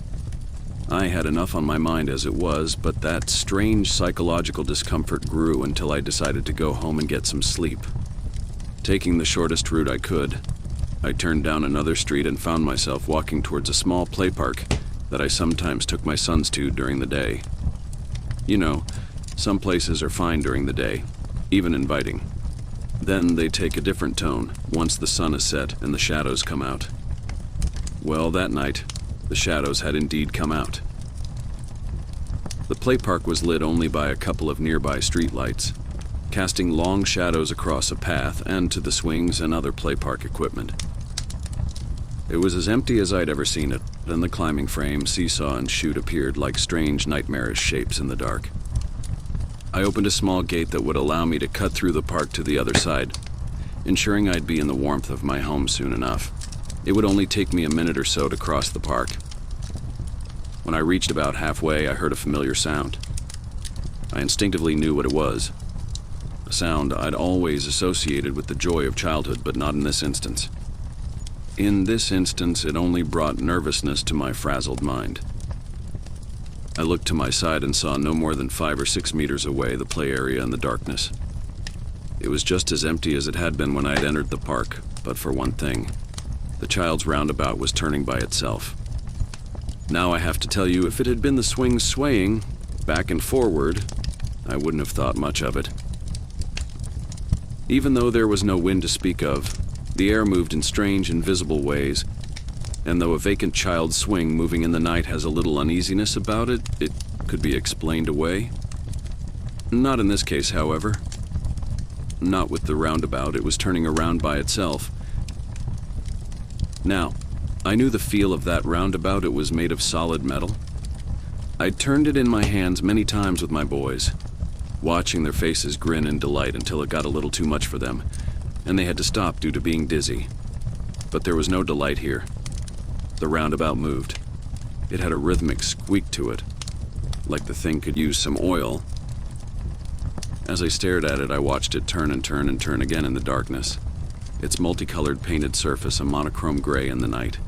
I had enough on my mind as it was, but that strange psychological discomfort grew until I decided to go home and get some sleep. Taking the shortest route I could, I turned down another street and found myself walking towards a small play park that I sometimes took my sons to during the day. You know, some places are fine during the day, even inviting. Then they take a different tone once the sun is set and the shadows come out. Well, that night, the shadows had indeed come out. The play park was lit only by a couple of nearby streetlights, casting long shadows across a path and to the swings and other play park equipment. It was as empty as I'd ever seen it, and the climbing frame, seesaw, and chute appeared like strange nightmarish shapes in the dark. I opened a small gate that would allow me to cut through the park to the other side, ensuring I'd be in the warmth of my home soon enough. It would only take me a minute or so to cross the park. When I reached about halfway, I heard a familiar sound. I instinctively knew what it was. A sound I'd always associated with the joy of childhood, but not in this instance. In this instance, it only brought nervousness to my frazzled mind. I looked to my side and saw no more than 5 or 6 meters away the play area in the darkness. It was just as empty as it had been when I had entered the park, but for one thing. The child's roundabout was turning by itself. Now I have to tell you, if it had been the swings swaying, back and forward, I wouldn't have thought much of it. Even though there was no wind to speak of, the air moved in strange, invisible ways, and though a vacant child's swing moving in the night has a little uneasiness about it, it could be explained away. Not in this case, however. Not with the roundabout, it was turning around by itself. Now, I knew the feel of that roundabout. It was made of solid metal. I'd turned it in my hands many times with my boys, watching their faces grin in delight until it got a little too much for them, and they had to stop due to being dizzy. But there was no delight here. The roundabout moved. It had a rhythmic squeak to it, like the thing could use some oil. As I stared at it, I watched it turn and turn and turn again in the darkness, its multicolored painted surface a monochrome gray in the night.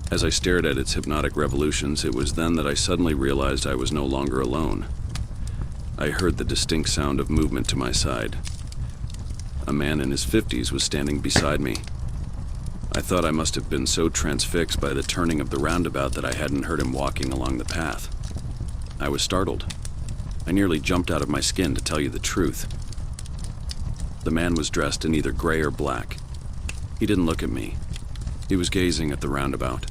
As I stared at its hypnotic revolutions, it was then that I suddenly realized I was no longer alone. I heard the distinct sound of movement to my side. A man in his 50s was standing beside me. I thought I must have been so transfixed by the turning of the roundabout that I hadn't heard him walking along the path. I was startled. I nearly jumped out of my skin, to tell you the truth. The man was dressed in either gray or black. He didn't look at me. He was gazing at the roundabout.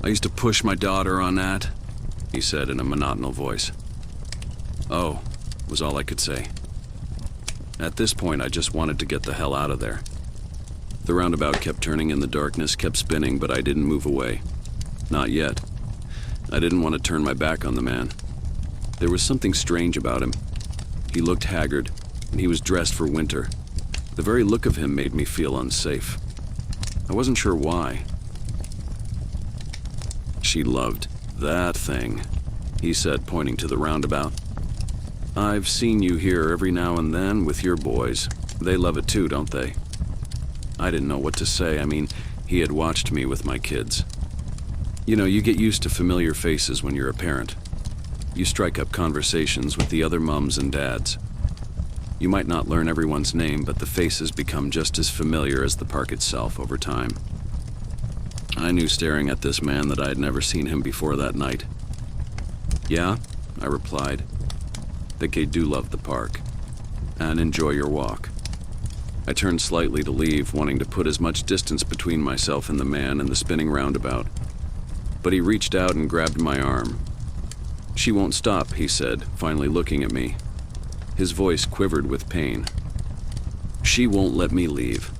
"I used to push my daughter on that," he said in a monotonal voice. "Oh," was all I could say. At this point, I just wanted to get the hell out of there. The roundabout kept turning in the darkness, kept spinning, but I didn't move away. Not yet. I didn't want to turn my back on the man. There was something strange about him. He looked haggard, and he was dressed for winter. The very look of him made me feel unsafe. I wasn't sure why. "She loved that thing," he said, pointing to the roundabout. "I've seen you here every now and then with your boys. They love it too, don't they?" I didn't know what to say. I mean, he had watched me with my kids. You know, you get used to familiar faces when you're a parent. You strike up conversations with the other mums and dads. You might not learn everyone's name, but the faces become just as familiar as the park itself over time. I knew staring at this man that I had never seen him before that night. "Yeah," I replied. "Think I do love the park. And enjoy your walk." I turned slightly to leave, wanting to put as much distance between myself and the man and the spinning roundabout. But he reached out and grabbed my arm. "She won't stop," he said, finally looking at me. His voice quivered with pain. "She won't let me leave."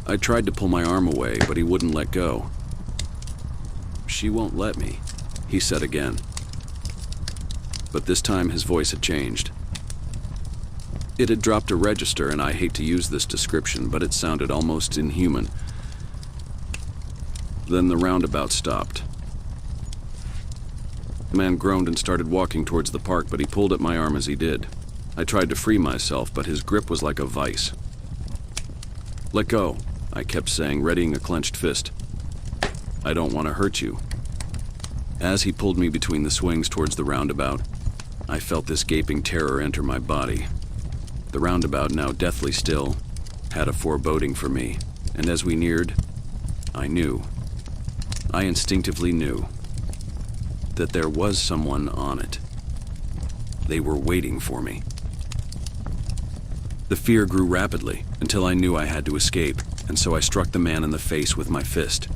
I tried to pull my arm away, but he wouldn't let go. "She won't let me," he said again. But this time his voice had changed. It had dropped a register, and I hate to use this description, but it sounded almost inhuman. Then the roundabout stopped. The man groaned and started walking towards the park, but he pulled at my arm as he did. I tried to free myself, but his grip was like a vice. "Let go," I kept saying, readying a clenched fist. "I don't want to hurt you." As he pulled me between the swings towards the roundabout, I felt this gaping terror enter my body. The roundabout, now deathly still, had a foreboding for me, and as we neared, I knew. I instinctively knew that there was someone on it. They were waiting for me. The fear grew rapidly until I knew I had to escape, and so I struck the man in the face with my fist.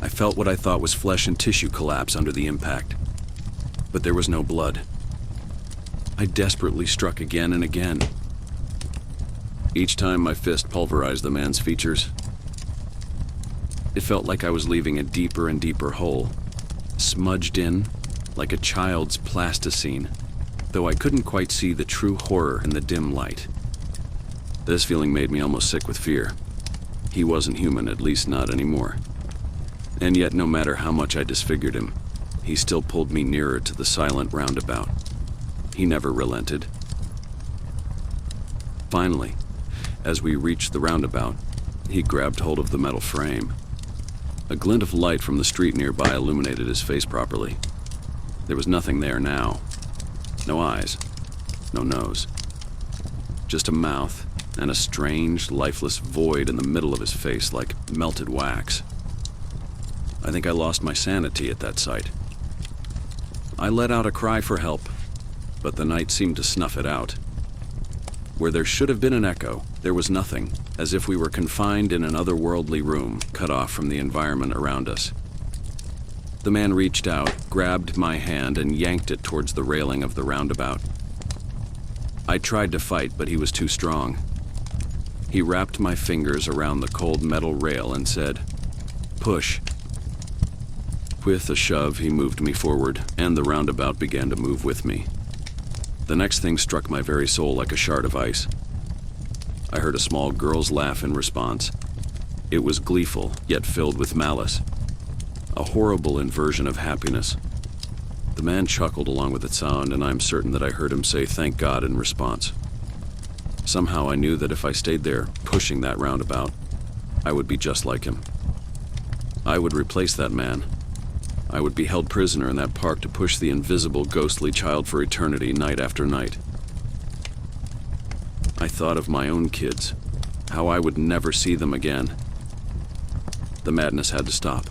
I felt what I thought was flesh and tissue collapse under the impact, but there was no blood. I desperately struck again and again. Each time my fist pulverized the man's features. It felt like I was leaving a deeper and deeper hole, smudged in like a child's plasticine, though I couldn't quite see the true horror in the dim light. This feeling made me almost sick with fear. He wasn't human, at least not anymore. And yet, no matter how much I disfigured him, he still pulled me nearer to the silent roundabout. He never relented. Finally, as we reached the roundabout, he grabbed hold of the metal frame. A glint of light from the street nearby illuminated his face properly. There was nothing there now. No eyes, no nose. Just a mouth and a strange, lifeless void in the middle of his face like melted wax. I think I lost my sanity at that sight. I let out a cry for help, but the night seemed to snuff it out. Where there should have been an echo, there was nothing, as if we were confined in an otherworldly room, cut off from the environment around us. The man reached out, grabbed my hand, and yanked it towards the railing of the roundabout. I tried to fight, but he was too strong. He wrapped my fingers around the cold metal rail and said, "Push." With a shove, he moved me forward, and the roundabout began to move with me. The next thing struck my very soul like a shard of ice. I heard a small girl's laugh in response. It was gleeful, yet filled with malice. A horrible inversion of happiness. The man chuckled along with its sound, and I'm certain that I heard him say "thank God" in response. Somehow I knew that if I stayed there, pushing that roundabout, I would be just like him. I would replace that man. I would be held prisoner in that park to push the invisible, ghostly child for eternity, night after night. I thought of my own kids, how I would never see them again. The madness had to stop.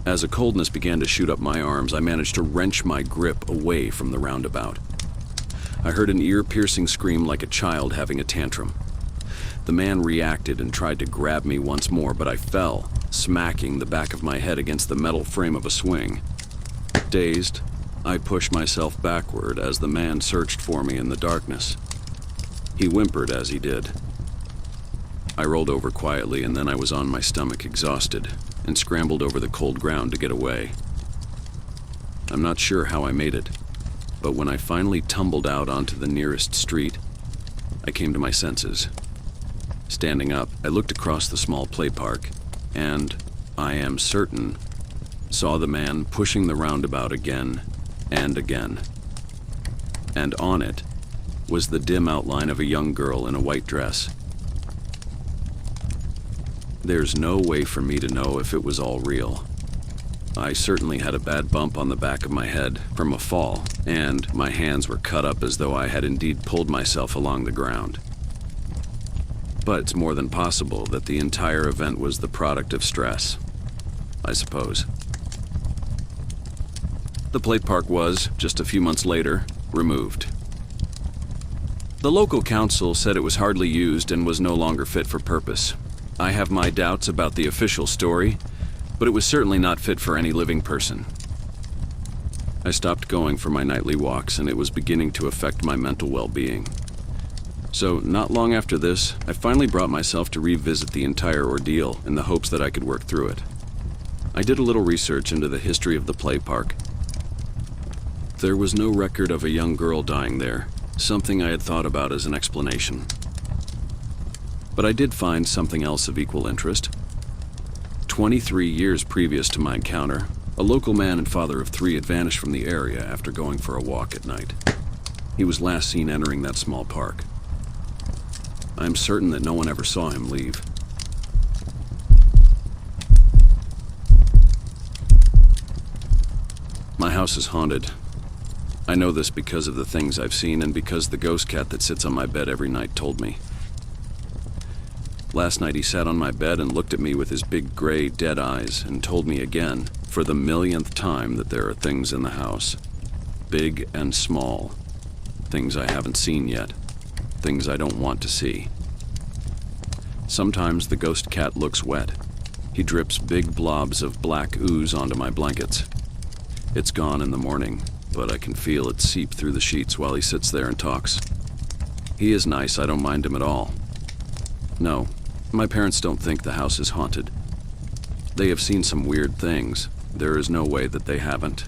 As a coldness began to shoot up my arms, I managed to wrench my grip away from the roundabout. I heard an ear-piercing scream like a child having a tantrum. The man reacted and tried to grab me once more, but I fell, smacking the back of my head against the metal frame of a swing. Dazed, I pushed myself backward as the man searched for me in the darkness. He whimpered as he did. I rolled over quietly, and then I was on my stomach, exhausted, and scrambled over the cold ground to get away. I'm not sure how I made it, but when I finally tumbled out onto the nearest street, I came to my senses. Standing up, I looked across the small play park, and, I am certain, saw the man pushing the roundabout again and again. And on it was the dim outline of a young girl in a white dress. There's no way for me to know if it was all real. I certainly had a bad bump on the back of my head from a fall, and my hands were cut up as though I had indeed pulled myself along the ground. But it's more than possible that the entire event was the product of stress, I suppose. The play park was, just a few months later, removed. The local council said it was hardly used and was no longer fit for purpose. I have my doubts about the official story, but it was certainly not fit for any living person. I stopped going for my nightly walks, and it was beginning to affect my mental well-being. So, not long after this, I finally brought myself to revisit the entire ordeal in the hopes that I could work through it. I did a little research into the history of the play park. There was no record of a young girl dying there, something I had thought about as an explanation. But I did find something else of equal interest. 23 years previous to my encounter, a local man and father of 3 had vanished from the area after going for a walk at night. He was last seen entering that small park. I am certain that no one ever saw him leave. My house is haunted. I know this because of the things I've seen and because the ghost cat that sits on my bed every night told me. Last night he sat on my bed and looked at me with his big gray dead eyes and told me again, for the millionth time, that there are things in the house. Big and small. Things I haven't seen yet. Things I don't want to see. Sometimes the ghost cat looks wet. He drips big blobs of black ooze onto my blankets. It's gone in the morning, but I can feel it seep through the sheets while he sits there and talks. He is nice, I don't mind him at all. No, my parents don't think the house is haunted. They have seen some weird things. There is no way that they haven't.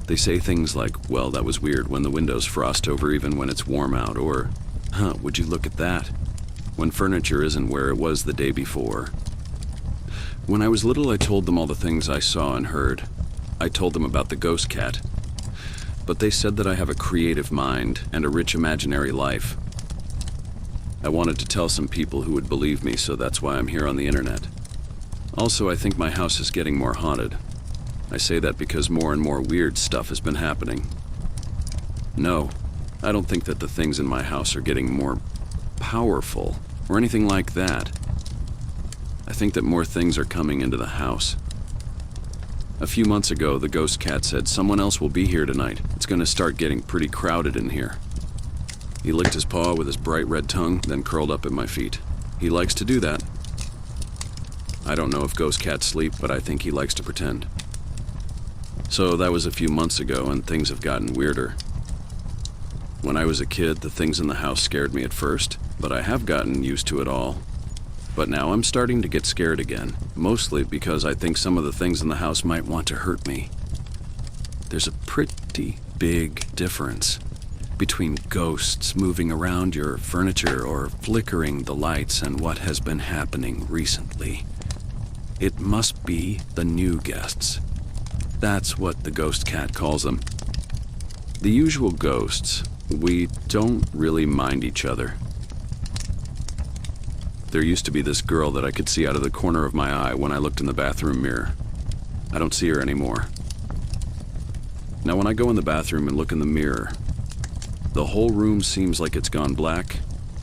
They say things like, well, that was weird when the windows frost over even when it's warm out, or, would you look at that? When furniture isn't where it was the day before. When I was little, I told them all the things I saw and heard. I told them about the ghost cat. But they said that I have a creative mind and a rich imaginary life. I wanted to tell some people who would believe me, so that's why I'm here on the internet. Also, I think my house is getting more haunted. I say that because more and more weird stuff has been happening. No, I don't think that the things in my house are getting more powerful or anything like that. I think that more things are coming into the house. A few months ago, the ghost cat said, someone else will be here tonight. It's going to start getting pretty crowded in here. He licked his paw with his bright red tongue, then curled up at my feet. He likes to do that. I don't know if ghost cats sleep, but I think he likes to pretend. So that was a few months ago, and things have gotten weirder. When I was a kid, the things in the house scared me at first, but I have gotten used to it all. But now I'm starting to get scared again, mostly because I think some of the things in the house might want to hurt me. There's a pretty big difference between ghosts moving around your furniture or flickering the lights and what has been happening recently. It must be the new guests. That's what the ghost cat calls them. The usual ghosts, we don't really mind each other. There used to be this girl that I could see out of the corner of my eye when I looked in the bathroom mirror. I don't see her anymore. Now when I go in the bathroom and look in the mirror, the whole room seems like it's gone black.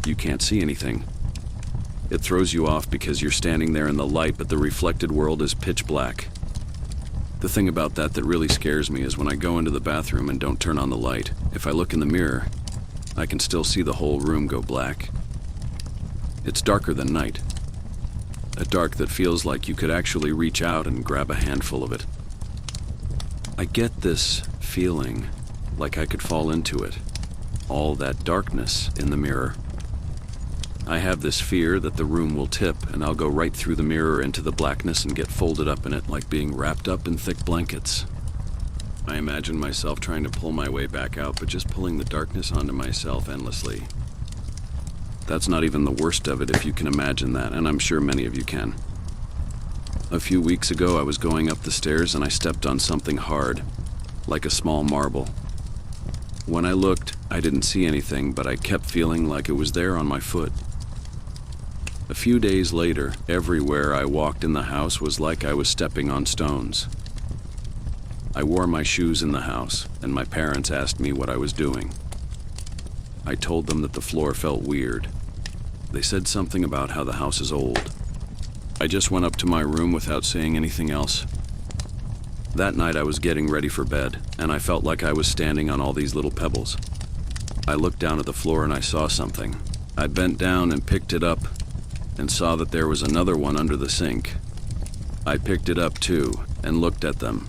You can't see anything. It throws you off because you're standing there in the light, but the reflected world is pitch black. The thing about that really scares me is when I go into the bathroom and don't turn on the light. If I look in the mirror, I can still see the whole room go black. It's darker than night. A dark that feels like you could actually reach out and grab a handful of it. I get this feeling like I could fall into it. All that darkness in the mirror. I have this fear that the room will tip and I'll go right through the mirror into the blackness and get folded up in it like being wrapped up in thick blankets. I imagine myself trying to pull my way back out, but just pulling the darkness onto myself endlessly. That's not even the worst of it, if you can imagine that, and I'm sure many of you can. A few weeks ago, I was going up the stairs and I stepped on something hard, like a small marble. When I looked, I didn't see anything, but I kept feeling like it was there on my foot. A few days later, everywhere I walked in the house was like I was stepping on stones. I wore my shoes in the house, and my parents asked me what I was doing. I told them that the floor felt weird. They said something about how the house is old. I just went up to my room without saying anything else. That night I was getting ready for bed, and I felt like I was standing on all these little pebbles. I looked down at the floor and I saw something. I bent down and picked it up, and saw that there was another one under the sink. I picked it up too, and looked at them.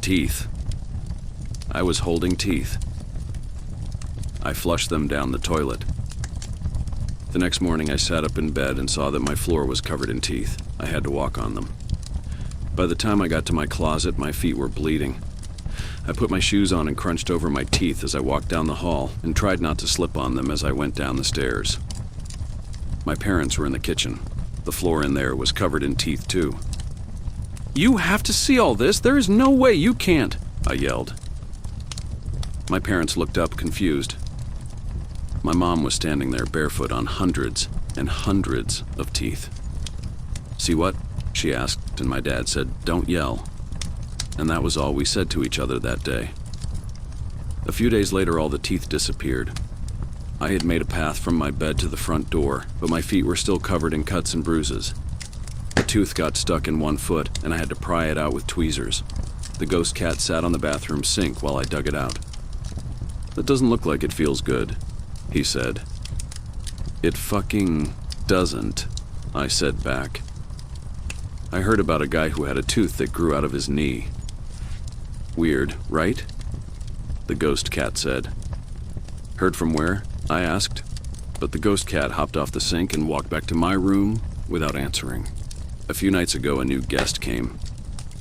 Teeth. I was holding teeth. I flushed them down the toilet. The next morning I sat up in bed and saw that my floor was covered in teeth. I had to walk on them. By the time I got to my closet, my feet were bleeding. I put my shoes on and crunched over my teeth as I walked down the hall and tried not to slip on them as I went down the stairs. My parents were in the kitchen. The floor in there was covered in teeth too. "You have to see all this! There is no way you can't!" I yelled. My parents looked up, confused. My mom was standing there barefoot on hundreds and hundreds of teeth. "See what?" she asked, and my dad said, "Don't yell." And that was all we said to each other that day. A few days later, all the teeth disappeared. I had made a path from my bed to the front door, but my feet were still covered in cuts and bruises. A tooth got stuck in one foot, and I had to pry it out with tweezers. The ghost cat sat on the bathroom sink while I dug it out. "That doesn't look like it feels good," he said. "It fucking doesn't," I said back. I heard about a guy who had a tooth that grew out of his knee. "Weird, right?" the ghost cat said. "Heard from where?" I asked, but the ghost cat hopped off the sink and walked back to my room without answering. A few nights ago, a new guest came.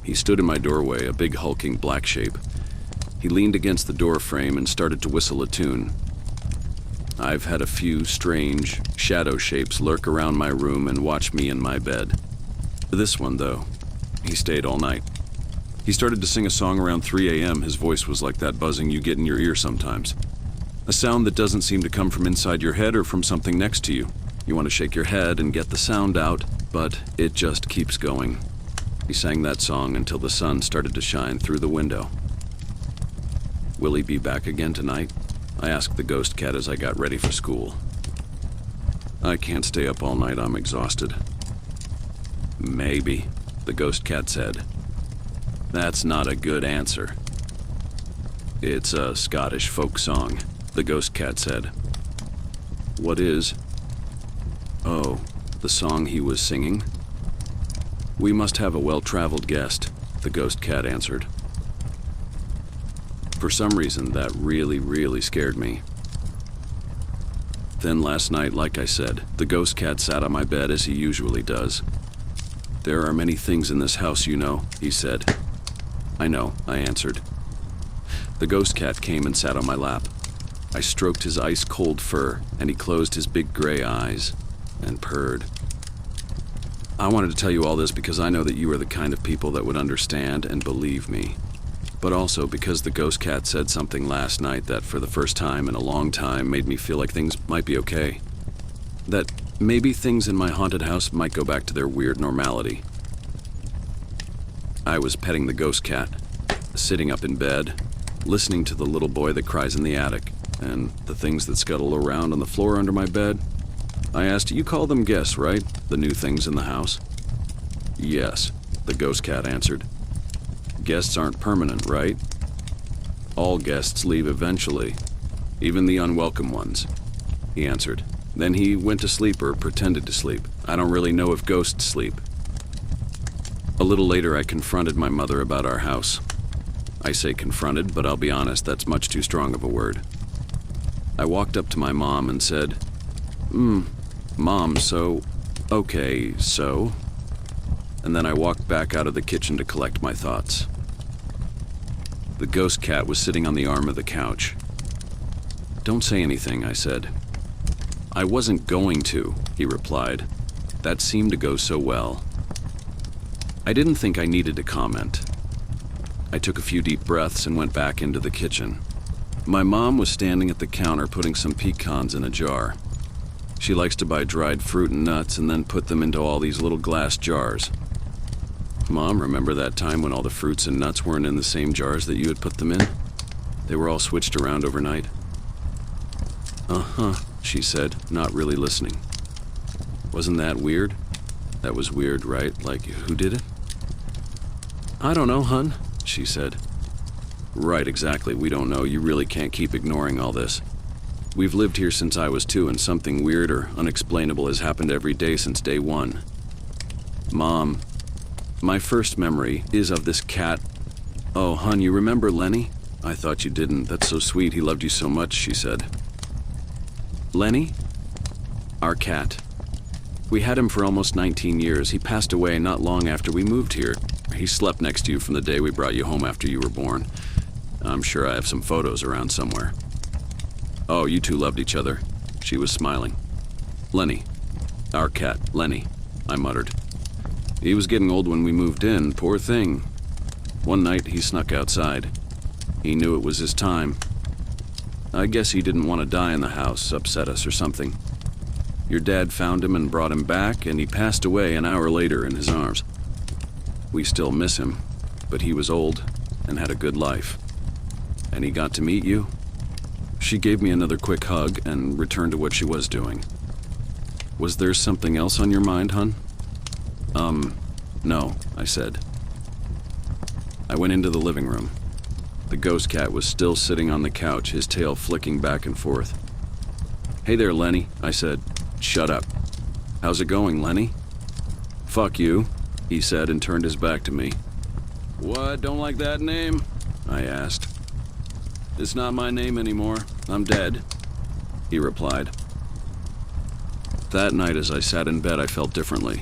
He stood in my doorway, a big hulking black shape. He leaned against the door frame and started to whistle a tune. I've had a few strange shadow shapes lurk around my room and watch me in my bed. This one, though, he stayed all night. He started to sing a song around 3 a.m. His voice was like that buzzing you get in your ear sometimes. A sound that doesn't seem to come from inside your head or from something next to you. You want to shake your head and get the sound out, but it just keeps going. He sang that song until the sun started to shine through the window. "Will he be back again tonight?" I asked the ghost cat as I got ready for school. "I can't stay up all night, I'm exhausted." "Maybe," the ghost cat said. "That's not a good answer." "It's a Scottish folk song," the ghost cat said. "What is?" "Oh, the song he was singing?" "We must have a well-traveled guest," the ghost cat answered. For some reason, that really scared me. Then last night, like I said, the ghost cat sat on my bed as he usually does. "There are many things in this house, you know," he said. "I know," I answered. The ghost cat came and sat on my lap. I stroked his ice-cold fur, and he closed his big gray eyes and purred. "I wanted to tell you all this because I know that you are the kind of people that would understand and believe me. But also because the ghost cat said something last night that for the first time in a long time made me feel like things might be okay. That maybe things in my haunted house might go back to their weird normality." I was petting the ghost cat, sitting up in bed, listening to the little boy that cries in the attic, and the things that scuttle around on the floor under my bed. I asked, "You call them guests, right? The new things in the house?" "Yes," the ghost cat answered. "Guests aren't permanent, right? All guests leave eventually, even the unwelcome ones," he answered. Then he went to sleep or pretended to sleep. I don't really know if ghosts sleep. A little later, I confronted my mother about our house. I say confronted, but I'll be honest, that's much too strong of a word. I walked up to my mom and said, Mom, so... Okay, so... And then I walked back out of the kitchen to collect my thoughts. The ghost cat was sitting on the arm of the couch. "Don't say anything," I said. "I wasn't going to," he replied. That seemed to go so well. I didn't think I needed to comment. I took a few deep breaths and went back into the kitchen. My mom was standing at the counter putting some pecans in a jar. She likes to buy dried fruit and nuts and then put them into all these little glass jars. "Mom, remember that time when all the fruits and nuts weren't in the same jars that you had put them in? They were all switched around overnight." "Uh-huh," she said, not really listening. "Wasn't that weird?" "That was weird, right? Like, who did it?" "I don't know, hun," she said. "Right, exactly, we don't know. You really can't keep ignoring all this. We've lived here since I was 2, and something weird or unexplainable has happened every day since day 1. Mom, my first memory is of this cat." "Oh, hun, you remember Lenny?" "I thought you didn't. That's so sweet. He loved you so much," she said. "Lenny? Our cat. We had him for almost 19 years. He passed away not long after we moved here. He slept next to you from the day we brought you home after you were born. I'm sure I have some photos around somewhere." "Oh, you two loved each other." She was smiling. "Lenny. Our cat, Lenny," I muttered. "He was getting old when we moved in, poor thing. One night he snuck outside. He knew it was his time. I guess he didn't want to die in the house, upset us or something. Your dad found him and brought him back, and he passed away an hour later in his arms. We still miss him, but he was old and had a good life. And he got to meet you." She gave me another quick hug and returned to what she was doing. "Was there something else on your mind, hun?" No," I said. I went into the living room. The ghost cat was still sitting on the couch, his tail flicking back and forth. "Hey there, Lenny," I said. "Shut up. How's it going, Lenny?" "Fuck you," he said and turned his back to me. "What, don't like that name?" I asked. "It's not my name anymore. I'm dead," he replied. That night as I sat in bed, I felt differently.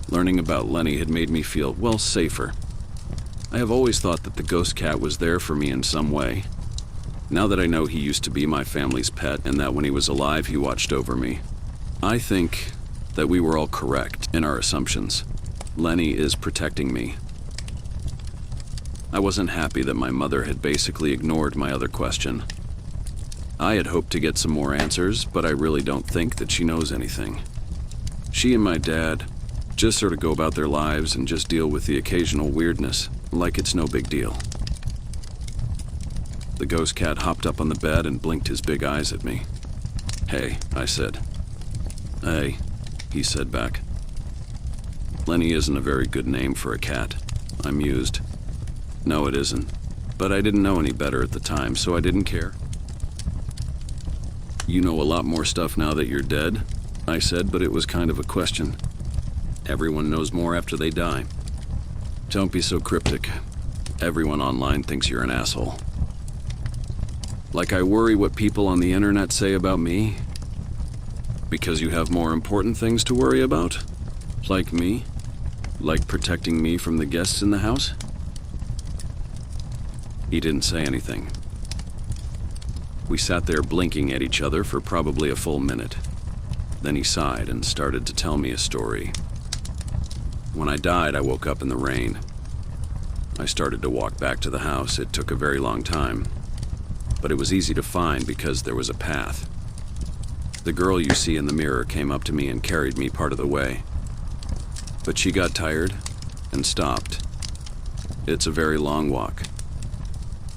Learning about Lenny had made me feel, well, safer. I have always thought that the ghost cat was there for me in some way. Now that I know he used to be my family's pet and that when he was alive he watched over me, I think that we were all correct in our assumptions. Lenny is protecting me. I wasn't happy that my mother had basically ignored my other question. I had hoped to get some more answers, but I really don't think that she knows anything. She and my dad just sort of go about their lives and just deal with the occasional weirdness, like it's no big deal. The ghost cat hopped up on the bed and blinked his big eyes at me. "Hey," I said. "Hey," he said back. Lenny isn't a very good name for a cat, I mused. No, it isn't, but I didn't know any better at the time, so I didn't care. "You know a lot more stuff now that you're dead," I said, but it was kind of a question. Everyone knows more after they die. "Don't be so cryptic. Everyone online thinks you're an asshole." "Like I worry what people on the internet say about me?" "Because you have more important things to worry about? Like me? Like protecting me from the guests in the house?" He didn't say anything. We sat there blinking at each other for probably a full minute. Then he sighed and started to tell me a story. When I died, I woke up in the rain. I started to walk back to the house. It took a very long time, but it was easy to find because there was a path. The girl you see in the mirror came up to me and carried me part of the way. But she got tired and stopped. It's a very long walk.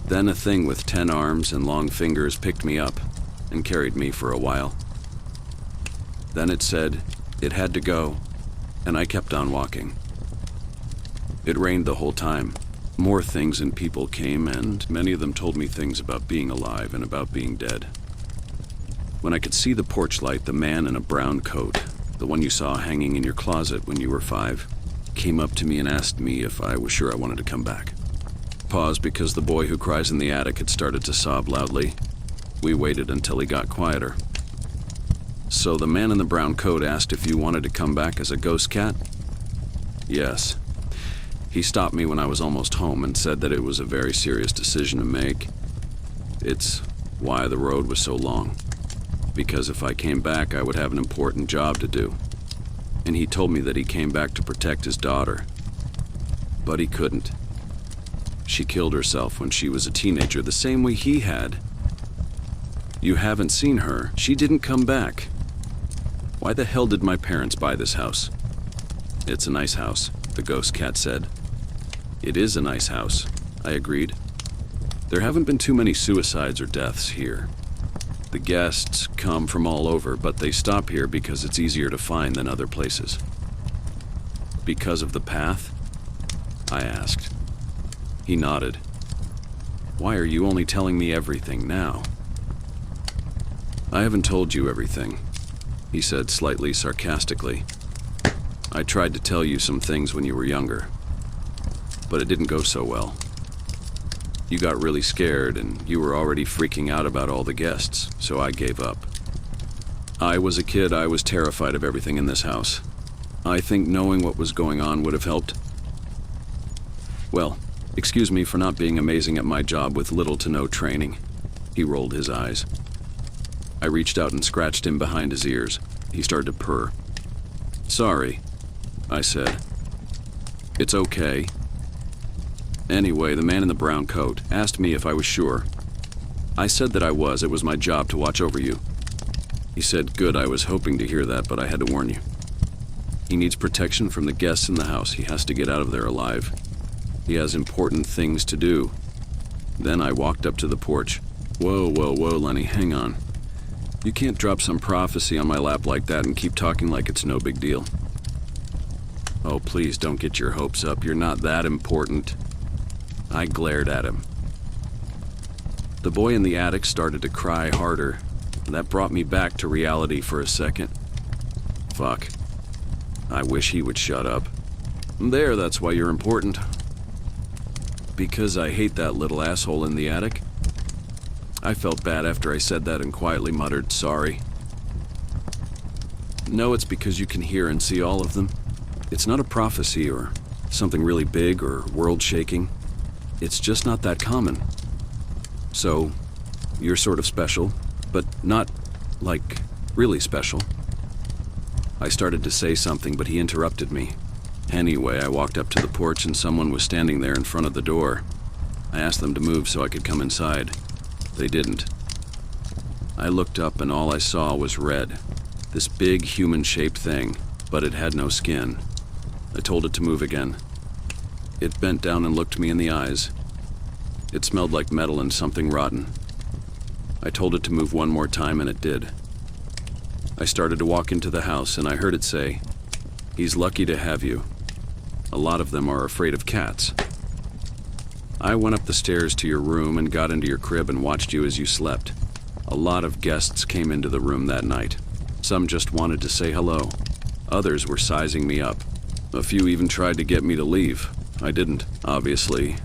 Then a thing with 10 arms and long fingers picked me up and carried me for a while. Then it said it had to go, and I kept on walking. It rained the whole time. More things and people came, and many of them told me things about being alive and about being dead. When I could see the porch light, the man in a brown coat, the one you saw hanging in your closet when you were 5, came up to me and asked me if I was sure I wanted to come back. Paused because the boy who cries in the attic had started to sob loudly. We waited until he got quieter. So the man in the brown coat asked if you wanted to come back as a ghost cat? Yes. He stopped me when I was almost home and said that it was a very serious decision to make. It's why the road was so long. Because if I came back, I would have an important job to do. And he told me that he came back to protect his daughter. But he couldn't. She killed herself when she was a teenager, the same way he had. You haven't seen her. She didn't come back. Why the hell did my parents buy this house? It's a nice house, the ghost cat said. It is a nice house, I agreed. There haven't been too many suicides or deaths here. The guests come from all over, but they stop here because it's easier to find than other places. Because of the path? I asked. He nodded. Why are you only telling me everything now? I haven't told you everything, he said slightly sarcastically. I tried to tell you some things when you were younger, but it didn't go so well. You got really scared and you were already freaking out about all the guests, so I gave up. I was a kid, I was terrified of everything in this house. I think knowing what was going on would have helped. Well, excuse me for not being amazing at my job with little to no training. He rolled his eyes. I reached out and scratched him behind his ears. He started to purr. Sorry, I said. It's okay. Anyway, the man in the brown coat asked me if I was sure. I said that I was. It was my job to watch over you. He said, good, I was hoping to hear that, but I had to warn you. He needs protection from the guests in the house. He has to get out of there alive. He has important things to do. Then I walked up to the porch. Whoa, Lenny, hang on. You can't drop some prophecy on my lap like that and keep talking like it's no big deal. Oh, please don't get your hopes up. You're not that important. I glared at him. The boy in the attic started to cry harder. That brought me back to reality for a second. Fuck. I wish he would shut up. There, that's why you're important. Because I hate that little asshole in the attic? I felt bad after I said that and quietly muttered, sorry. No, it's because you can hear and see all of them. It's not a prophecy or something really big or world-shaking. It's just not that common. So, you're sort of special, but not, like, really special. I started to say something, but he interrupted me. Anyway, I walked up to the porch and someone was standing there in front of the door. I asked them to move so I could come inside. They didn't. I looked up and all I saw was red. This big human-shaped thing, but it had no skin. I told it to move again. It bent down and looked me in the eyes. It smelled like metal and something rotten. I told it to move one more time and it did. I started to walk into the house and I heard it say, "He's lucky to have you. A lot of them are afraid of cats." I went up the stairs to your room and got into your crib and watched you as you slept. A lot of guests came into the room that night. Some just wanted to say hello. Others were sizing me up. A few even tried to get me to leave. I didn't, obviously.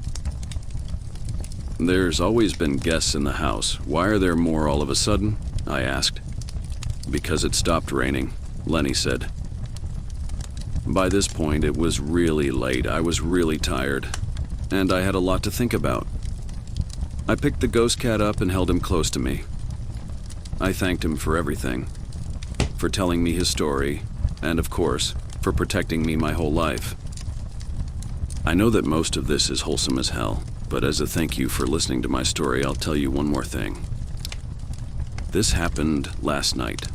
There's always been guests in the house. Why are there more all of a sudden? I asked. Because it stopped raining, Lenny said. By this point, it was really late. I was really tired, and I had a lot to think about. I picked the ghost cat up and held him close to me. I thanked him for everything, for telling me his story, and of course, for protecting me my whole life. I know that most of this is wholesome as hell, but as a thank you for listening to my story, I'll tell you one more thing. This happened last night,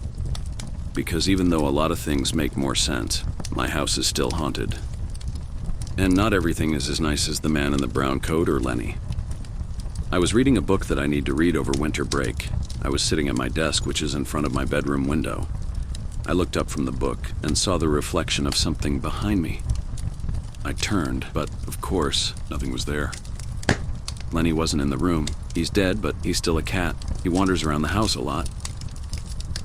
because even though a lot of things make more sense, my house is still haunted. And not everything is as nice as the man in the brown coat or Lenny. I was reading a book that I need to read over winter break. I was sitting at my desk, which is in front of my bedroom window. I looked up from the book and saw the reflection of something behind me. I turned, but of course, nothing was there. Lenny wasn't in the room. He's dead, but he's still a cat. He wanders around the house a lot.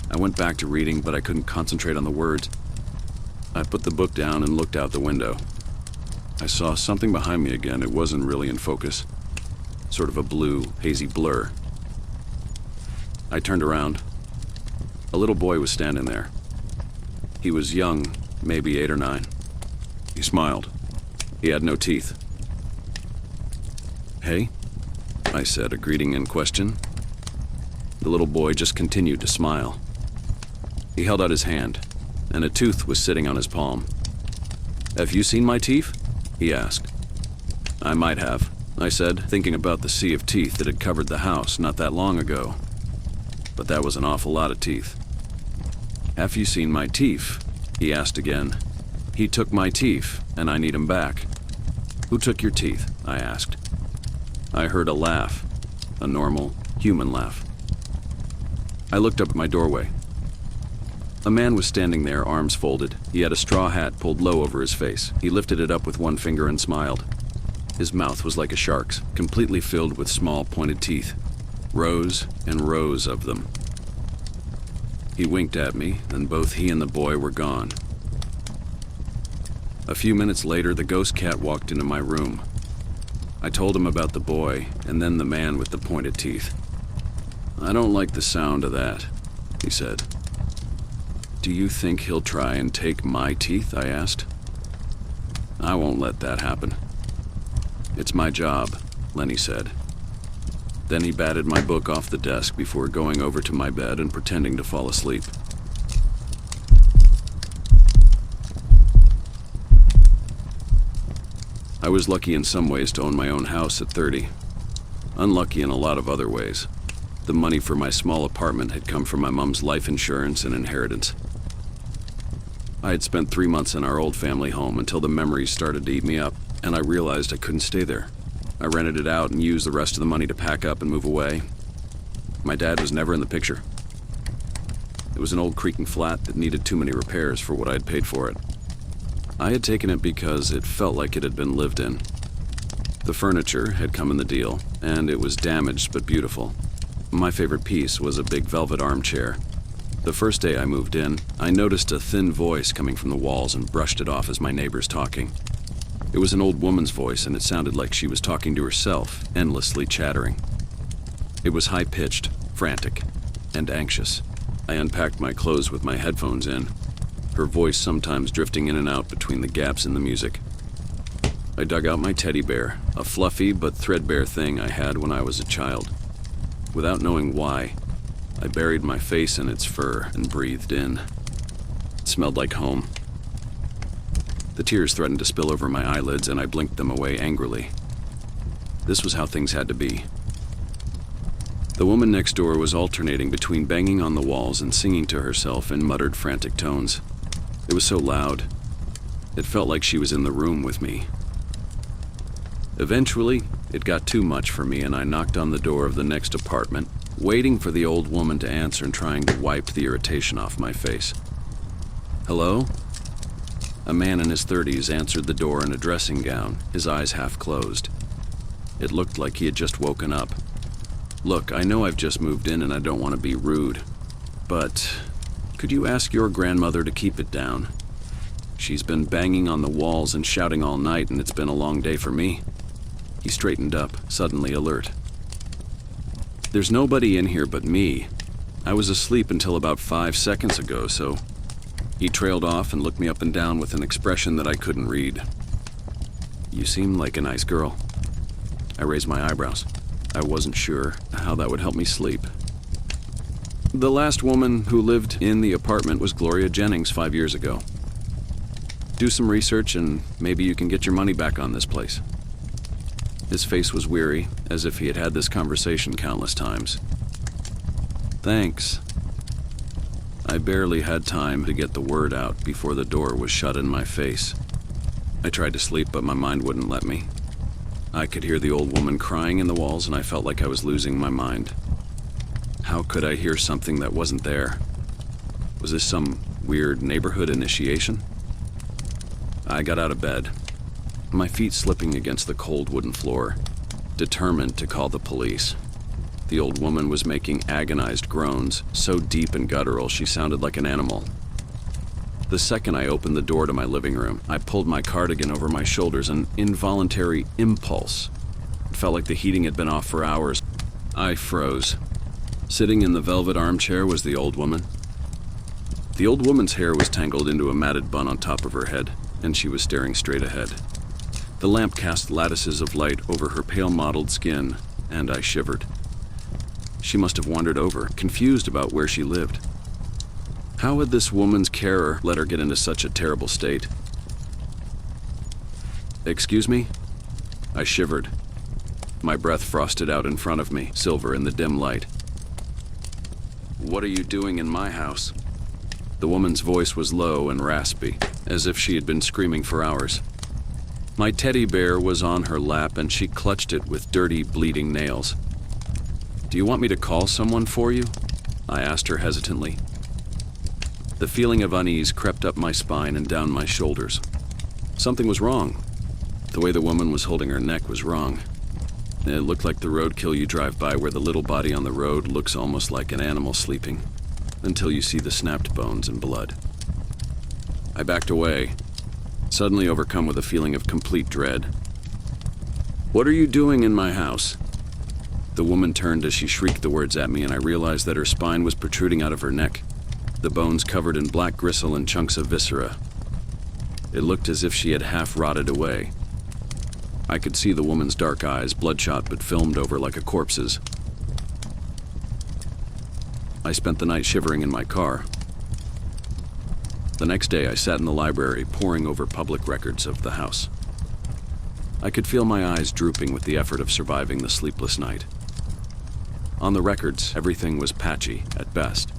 I went back to reading, but I couldn't concentrate on the words. I put the book down and looked out the window. I saw something behind me again. It wasn't really in focus. Sort of a blue, hazy blur. I turned around. A little boy was standing there. He was young, maybe 8 or 9. He smiled. He had no teeth. "Hey?" I said, a greeting in question. The little boy just continued to smile. He held out his hand, and a tooth was sitting on his palm. "Have you seen my teeth?" he asked. "I might have," I said, thinking about the sea of teeth that had covered the house not that long ago. But that was an awful lot of teeth. "Have you seen my teeth?" he asked again. "He took my teeth, and I need 'em back." "Who took your teeth?" I asked. I heard a laugh, a normal, human laugh. I looked up at my doorway. A man was standing there, arms folded. He had a straw hat pulled low over his face. He lifted it up with one finger and smiled. His mouth was like a shark's, completely filled with small, pointed teeth. Rows and rows of them. He winked at me, and both he and the boy were gone. A few minutes later, the ghost cat walked into my room. I told him about the boy, and then the man with the pointed teeth. "I don't like the sound of that," he said. "Do you think he'll try and take my teeth?" I asked. "I won't let that happen. It's my job," Lenny said. Then he batted my book off the desk before going over to my bed and pretending to fall asleep. I was lucky in some ways to own my own house at 30. Unlucky in a lot of other ways. The money for my small apartment had come from my mom's life insurance and inheritance. I had spent 3 months in our old family home until the memories started to eat me up, and I realized I couldn't stay there. I rented it out and used the rest of the money to pack up and move away. My dad was never in the picture. It was an old creaking flat that needed too many repairs for what I had paid for it. I had taken it because it felt like it had been lived in. The furniture had come in the deal, and it was damaged but beautiful. My favorite piece was a big velvet armchair. The first day I moved in, I noticed a thin voice coming from the walls and brushed it off as my neighbors talking. It was an old woman's voice, and it sounded like she was talking to herself, endlessly chattering. It was high-pitched, frantic, and anxious. I unpacked my clothes with my headphones in, her voice sometimes drifting in and out between the gaps in the music. I dug out my teddy bear, a fluffy but threadbare thing I had when I was a child. Without knowing why, I buried my face in its fur and breathed in. It smelled like home. The tears threatened to spill over my eyelids, and I blinked them away angrily. This was how things had to be. The woman next door was alternating between banging on the walls and singing to herself in muttered, frantic tones. It was so loud, it felt like she was in the room with me. Eventually, it got too much for me, and I knocked on the door of the next apartment, waiting for the old woman to answer and trying to wipe the irritation off my face. "Hello?" A man in his 30s answered the door in a dressing gown, his eyes half closed. It looked like he had just woken up. "Look, I know I've just moved in and I don't want to be rude, but could you ask your grandmother to keep it down? She's been banging on the walls and shouting all night, and it's been a long day for me." He straightened up, suddenly alert. "There's nobody in here but me. I was asleep until about 5 seconds ago, so..." He trailed off and looked me up and down with an expression that I couldn't read. "You seem like a nice girl." I raised my eyebrows. I wasn't sure how that would help me sleep. "The last woman who lived in the apartment was Gloria Jennings 5 years ago. Do some research and maybe you can get your money back on this place." His face was weary, as if he had had this conversation countless times. "Thanks." I barely had time to get the word out before the door was shut in my face. I tried to sleep, but my mind wouldn't let me. I could hear the old woman crying in the walls, and I felt like I was losing my mind. How could I hear something that wasn't there? Was this some weird neighborhood initiation? I got out of bed, my feet slipping against the cold wooden floor, determined to call the police. The old woman was making agonized groans, so deep and guttural she sounded like an animal. The second I opened the door to my living room, I pulled my cardigan over my shoulders, an involuntary impulse. It felt like the heating had been off for hours. I froze. Sitting in the velvet armchair was the old woman. The old woman's hair was tangled into a matted bun on top of her head, and she was staring straight ahead. The lamp cast lattices of light over her pale mottled skin, and I shivered. She must have wandered over, confused about where she lived. How had this woman's carer let her get into such a terrible state? "Excuse me?" I shivered. My breath frosted out in front of me, silver in the dim light. "What are you doing in my house?" The woman's voice was low and raspy, as if she had been screaming for hours. My teddy bear was on her lap, and she clutched it with dirty, bleeding nails. "Do you want me to call someone for you?" I asked her hesitantly. The feeling of unease crept up my spine and down my shoulders. Something was wrong. The way the woman was holding her neck was wrong. It looked like the roadkill you drive by, where the little body on the road looks almost like an animal sleeping, until you see the snapped bones and blood. I backed away, suddenly overcome with a feeling of complete dread. "What are you doing in my house?" The woman turned as she shrieked the words at me, and I realized that her spine was protruding out of her neck, the bones covered in black gristle and chunks of viscera. It looked as if she had half rotted away. I could see the woman's dark eyes, bloodshot but filmed over like a corpse's. I spent the night shivering in my car. The next day, I sat in the library, poring over public records of the house. I could feel my eyes drooping with the effort of surviving the sleepless night. On the records, everything was patchy, at best.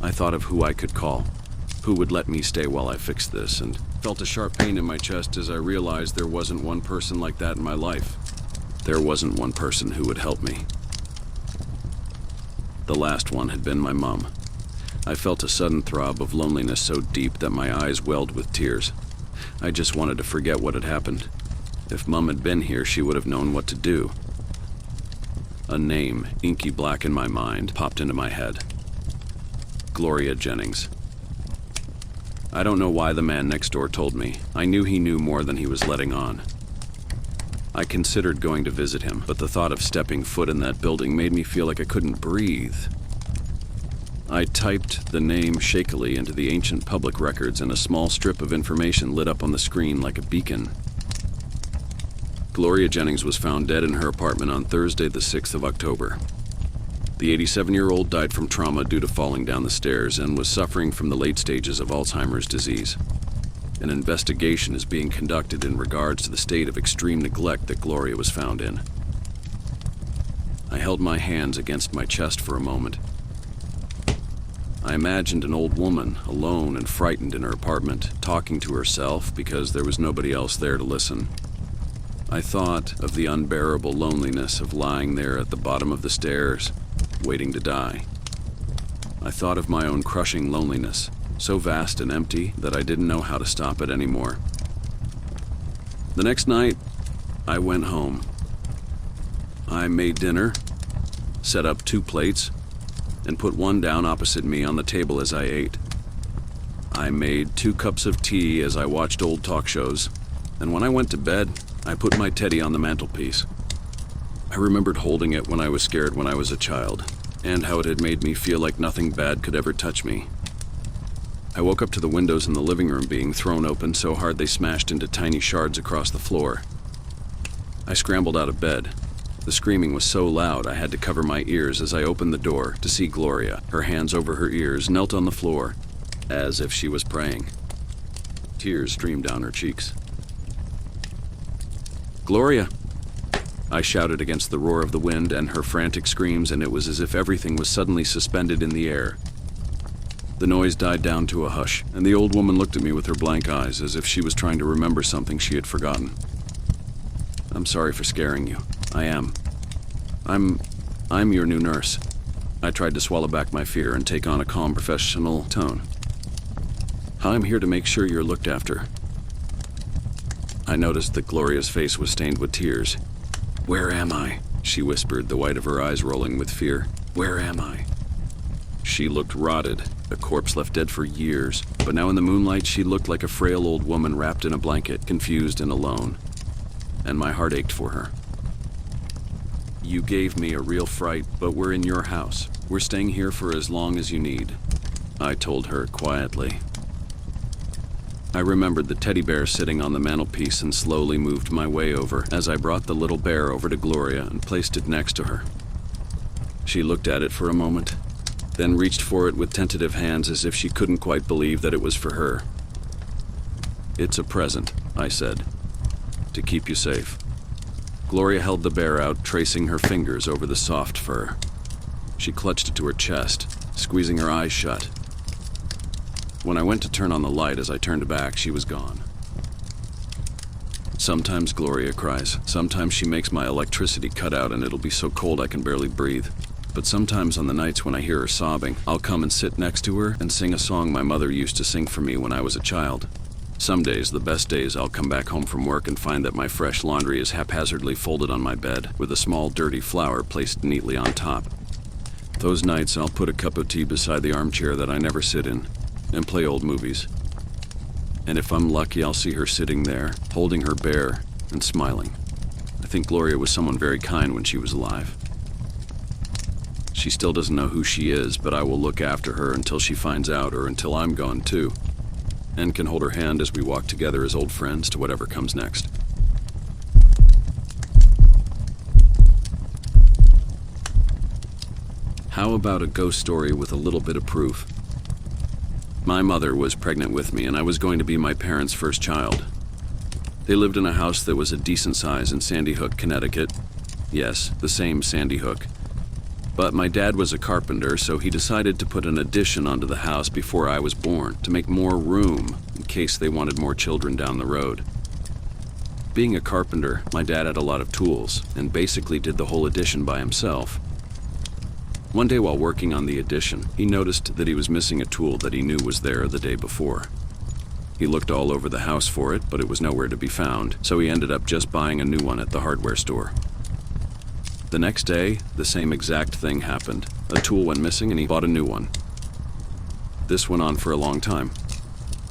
I thought of who I could call, who would let me stay while I fixed this, and felt a sharp pain in my chest as I realized there wasn't one person like that in my life. There wasn't one person who would help me. The last one had been my mom. I felt a sudden throb of loneliness so deep that my eyes welled with tears. I just wanted to forget what had happened. If Mom had been here, she would have known what to do. A name, inky black in my mind, popped into my head. Gloria Jennings. I don't know why the man next door told me. I knew he knew more than he was letting on. I considered going to visit him, but the thought of stepping foot in that building made me feel like I couldn't breathe. I typed the name shakily into the ancient public records, and a small strip of information lit up on the screen like a beacon. Gloria Jennings was found dead in her apartment on Thursday, the 6th of October. The 87-year-old died from trauma due to falling down the stairs and was suffering from the late stages of Alzheimer's disease. An investigation is being conducted in regards to the state of extreme neglect that Gloria was found in. I held my hands against my chest for a moment. I imagined an old woman, alone and frightened in her apartment, talking to herself because there was nobody else there to listen. I thought of the unbearable loneliness of lying there at the bottom of the stairs, waiting to die. I thought of my own crushing loneliness, so vast and empty that I didn't know how to stop it anymore. The next night, I went home. I made dinner, set up 2 plates, and put one down opposite me on the table as I ate. I made 2 cups of tea as I watched old talk shows, and when I went to bed, I put my teddy on the mantelpiece. I remembered holding it when I was scared when I was a child, and how it had made me feel like nothing bad could ever touch me. I woke up to the windows in the living room being thrown open so hard they smashed into tiny shards across the floor. I scrambled out of bed. The screaming was so loud I had to cover my ears as I opened the door to see Gloria, her hands over her ears, knelt on the floor, as if she was praying. Tears streamed down her cheeks. "Gloria!" I shouted against the roar of the wind and her frantic screams, and it was as if everything was suddenly suspended in the air. The noise died down to a hush, and the old woman looked at me with her blank eyes as if she was trying to remember something she had forgotten. "I'm sorry for scaring you. I am. I'm your new nurse." I tried to swallow back my fear and take on a calm, professional tone. "I'm here to make sure you're looked after." I noticed that Gloria's face was stained with tears. "Where am I?" she whispered, the white of her eyes rolling with fear. "Where am I?" She looked rotted, a corpse left dead for years, but now in the moonlight she looked like a frail old woman wrapped in a blanket, confused and alone. And my heart ached for her. "You gave me a real fright, but we're in your house. We're staying here for as long as you need," I told her quietly. I remembered the teddy bear sitting on the mantelpiece and slowly moved my way over as I brought the little bear over to Gloria and placed it next to her. She looked at it for a moment, then reached for it with tentative hands as if she couldn't quite believe that it was for her. "It's a present," I said, "to keep you safe." Gloria held the bear out, tracing her fingers over the soft fur. She clutched it to her chest, squeezing her eyes shut. When I went to turn on the light, as I turned back, she was gone. Sometimes Gloria cries. Sometimes she makes my electricity cut out and it'll be so cold I can barely breathe. But sometimes on the nights when I hear her sobbing, I'll come and sit next to her and sing a song my mother used to sing for me when I was a child. Some days, the best days, I'll come back home from work and find that my fresh laundry is haphazardly folded on my bed, with a small dirty flower placed neatly on top. Those nights, I'll put a cup of tea beside the armchair that I never sit in, and play old movies. And if I'm lucky, I'll see her sitting there, holding her bear and smiling. I think Gloria was someone very kind when she was alive. She still doesn't know who she is, but I will look after her until she finds out, or until I'm gone too, and can hold her hand as we walk together as old friends to whatever comes next. How about a ghost story with a little bit of proof? My mother was pregnant with me, and I was going to be my parents' first child. They lived in a house that was a decent size in Sandy Hook, Connecticut. Yes, the same Sandy Hook. But my dad was a carpenter, so he decided to put an addition onto the house before I was born, to make more room in case they wanted more children down the road. Being a carpenter, my dad had a lot of tools, and basically did the whole addition by himself. One day while working on the addition, he noticed that he was missing a tool that he knew was there the day before. He looked all over the house for it, but it was nowhere to be found, so he ended up just buying a new one at the hardware store. The next day, the same exact thing happened. A tool went missing and he bought a new one. This went on for a long time.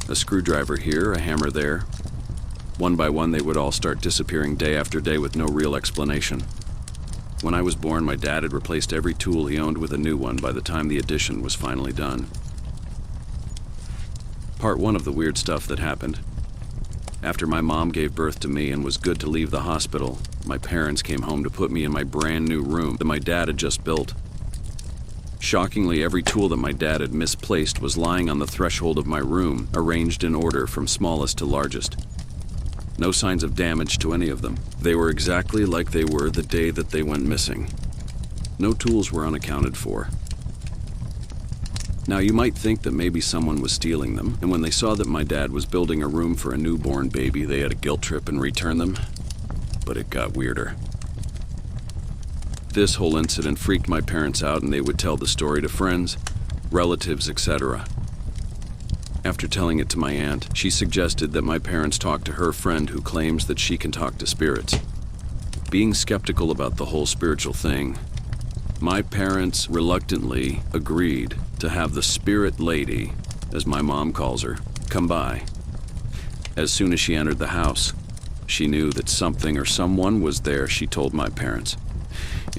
A screwdriver here, a hammer there. One by one, they would all start disappearing day after day with no real explanation. When I was born, my dad had replaced every tool he owned with a new one by the time the addition was finally done. Part 1 of the weird stuff that happened. After my mom gave birth to me and was good to leave the hospital, my parents came home to put me in my brand new room that my dad had just built. Shockingly, every tool that my dad had misplaced was lying on the threshold of my room, arranged in order from smallest to largest. No signs of damage to any of them. They were exactly like they were the day that they went missing. No tools were unaccounted for. Now, you might think that maybe someone was stealing them, and when they saw that my dad was building a room for a newborn baby, they had a guilt trip and returned them. But it got weirder. This whole incident freaked my parents out, and they would tell the story to friends, relatives, etc. After telling it to my aunt, she suggested that my parents talk to her friend who claims that she can talk to spirits. Being skeptical about the whole spiritual thing, my parents reluctantly agreed to have the spirit lady, as my mom calls her, come by. As soon as she entered the house, she knew that something or someone was there, she told my parents.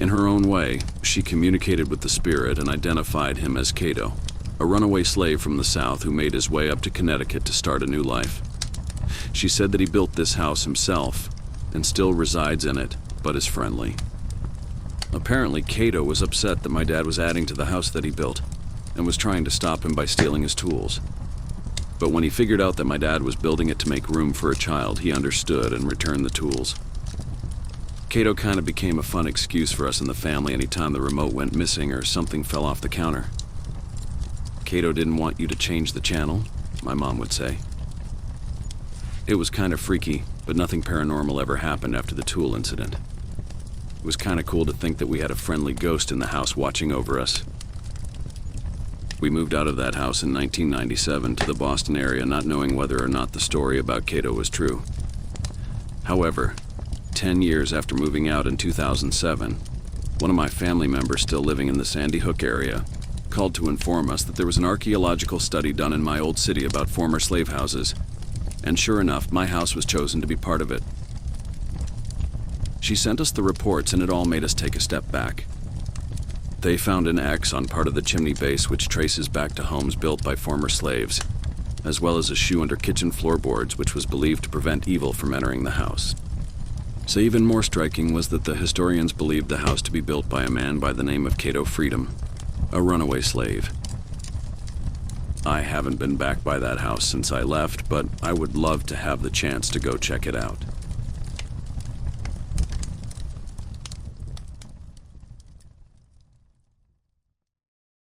In her own way, she communicated with the spirit and identified him as Cato, a runaway slave from the South who made his way up to Connecticut to start a new life. She said that he built this house himself and still resides in it, but is friendly. Apparently, Cato was upset that my dad was adding to the house that he built and was trying to stop him by stealing his tools. But when he figured out that my dad was building it to make room for a child, he understood and returned the tools. Cato kind of became a fun excuse for us in the family anytime the remote went missing or something fell off the counter. Cato didn't want you to change the channel, my mom would say. It was kind of freaky, but nothing paranormal ever happened after the tool incident. It was kind of cool to think that we had a friendly ghost in the house watching over us. We moved out of that house in 1997 to the Boston area, not knowing whether or not the story about Cato was true. However, 10 years after moving out in 2007, one of my family members still living in the Sandy Hook area called to inform us that there was an archaeological study done in my old city about former slave houses, and sure enough, my house was chosen to be part of it. She sent us the reports, and it all made us take a step back. They found an X on part of the chimney base which traces back to homes built by former slaves, as well as a shoe under kitchen floorboards which was believed to prevent evil from entering the house. So even more striking was that the historians believed the house to be built by a man by the name of Cato Freedom, a runaway slave. I haven't been back by that house since I left, but I would love to have the chance to go check it out.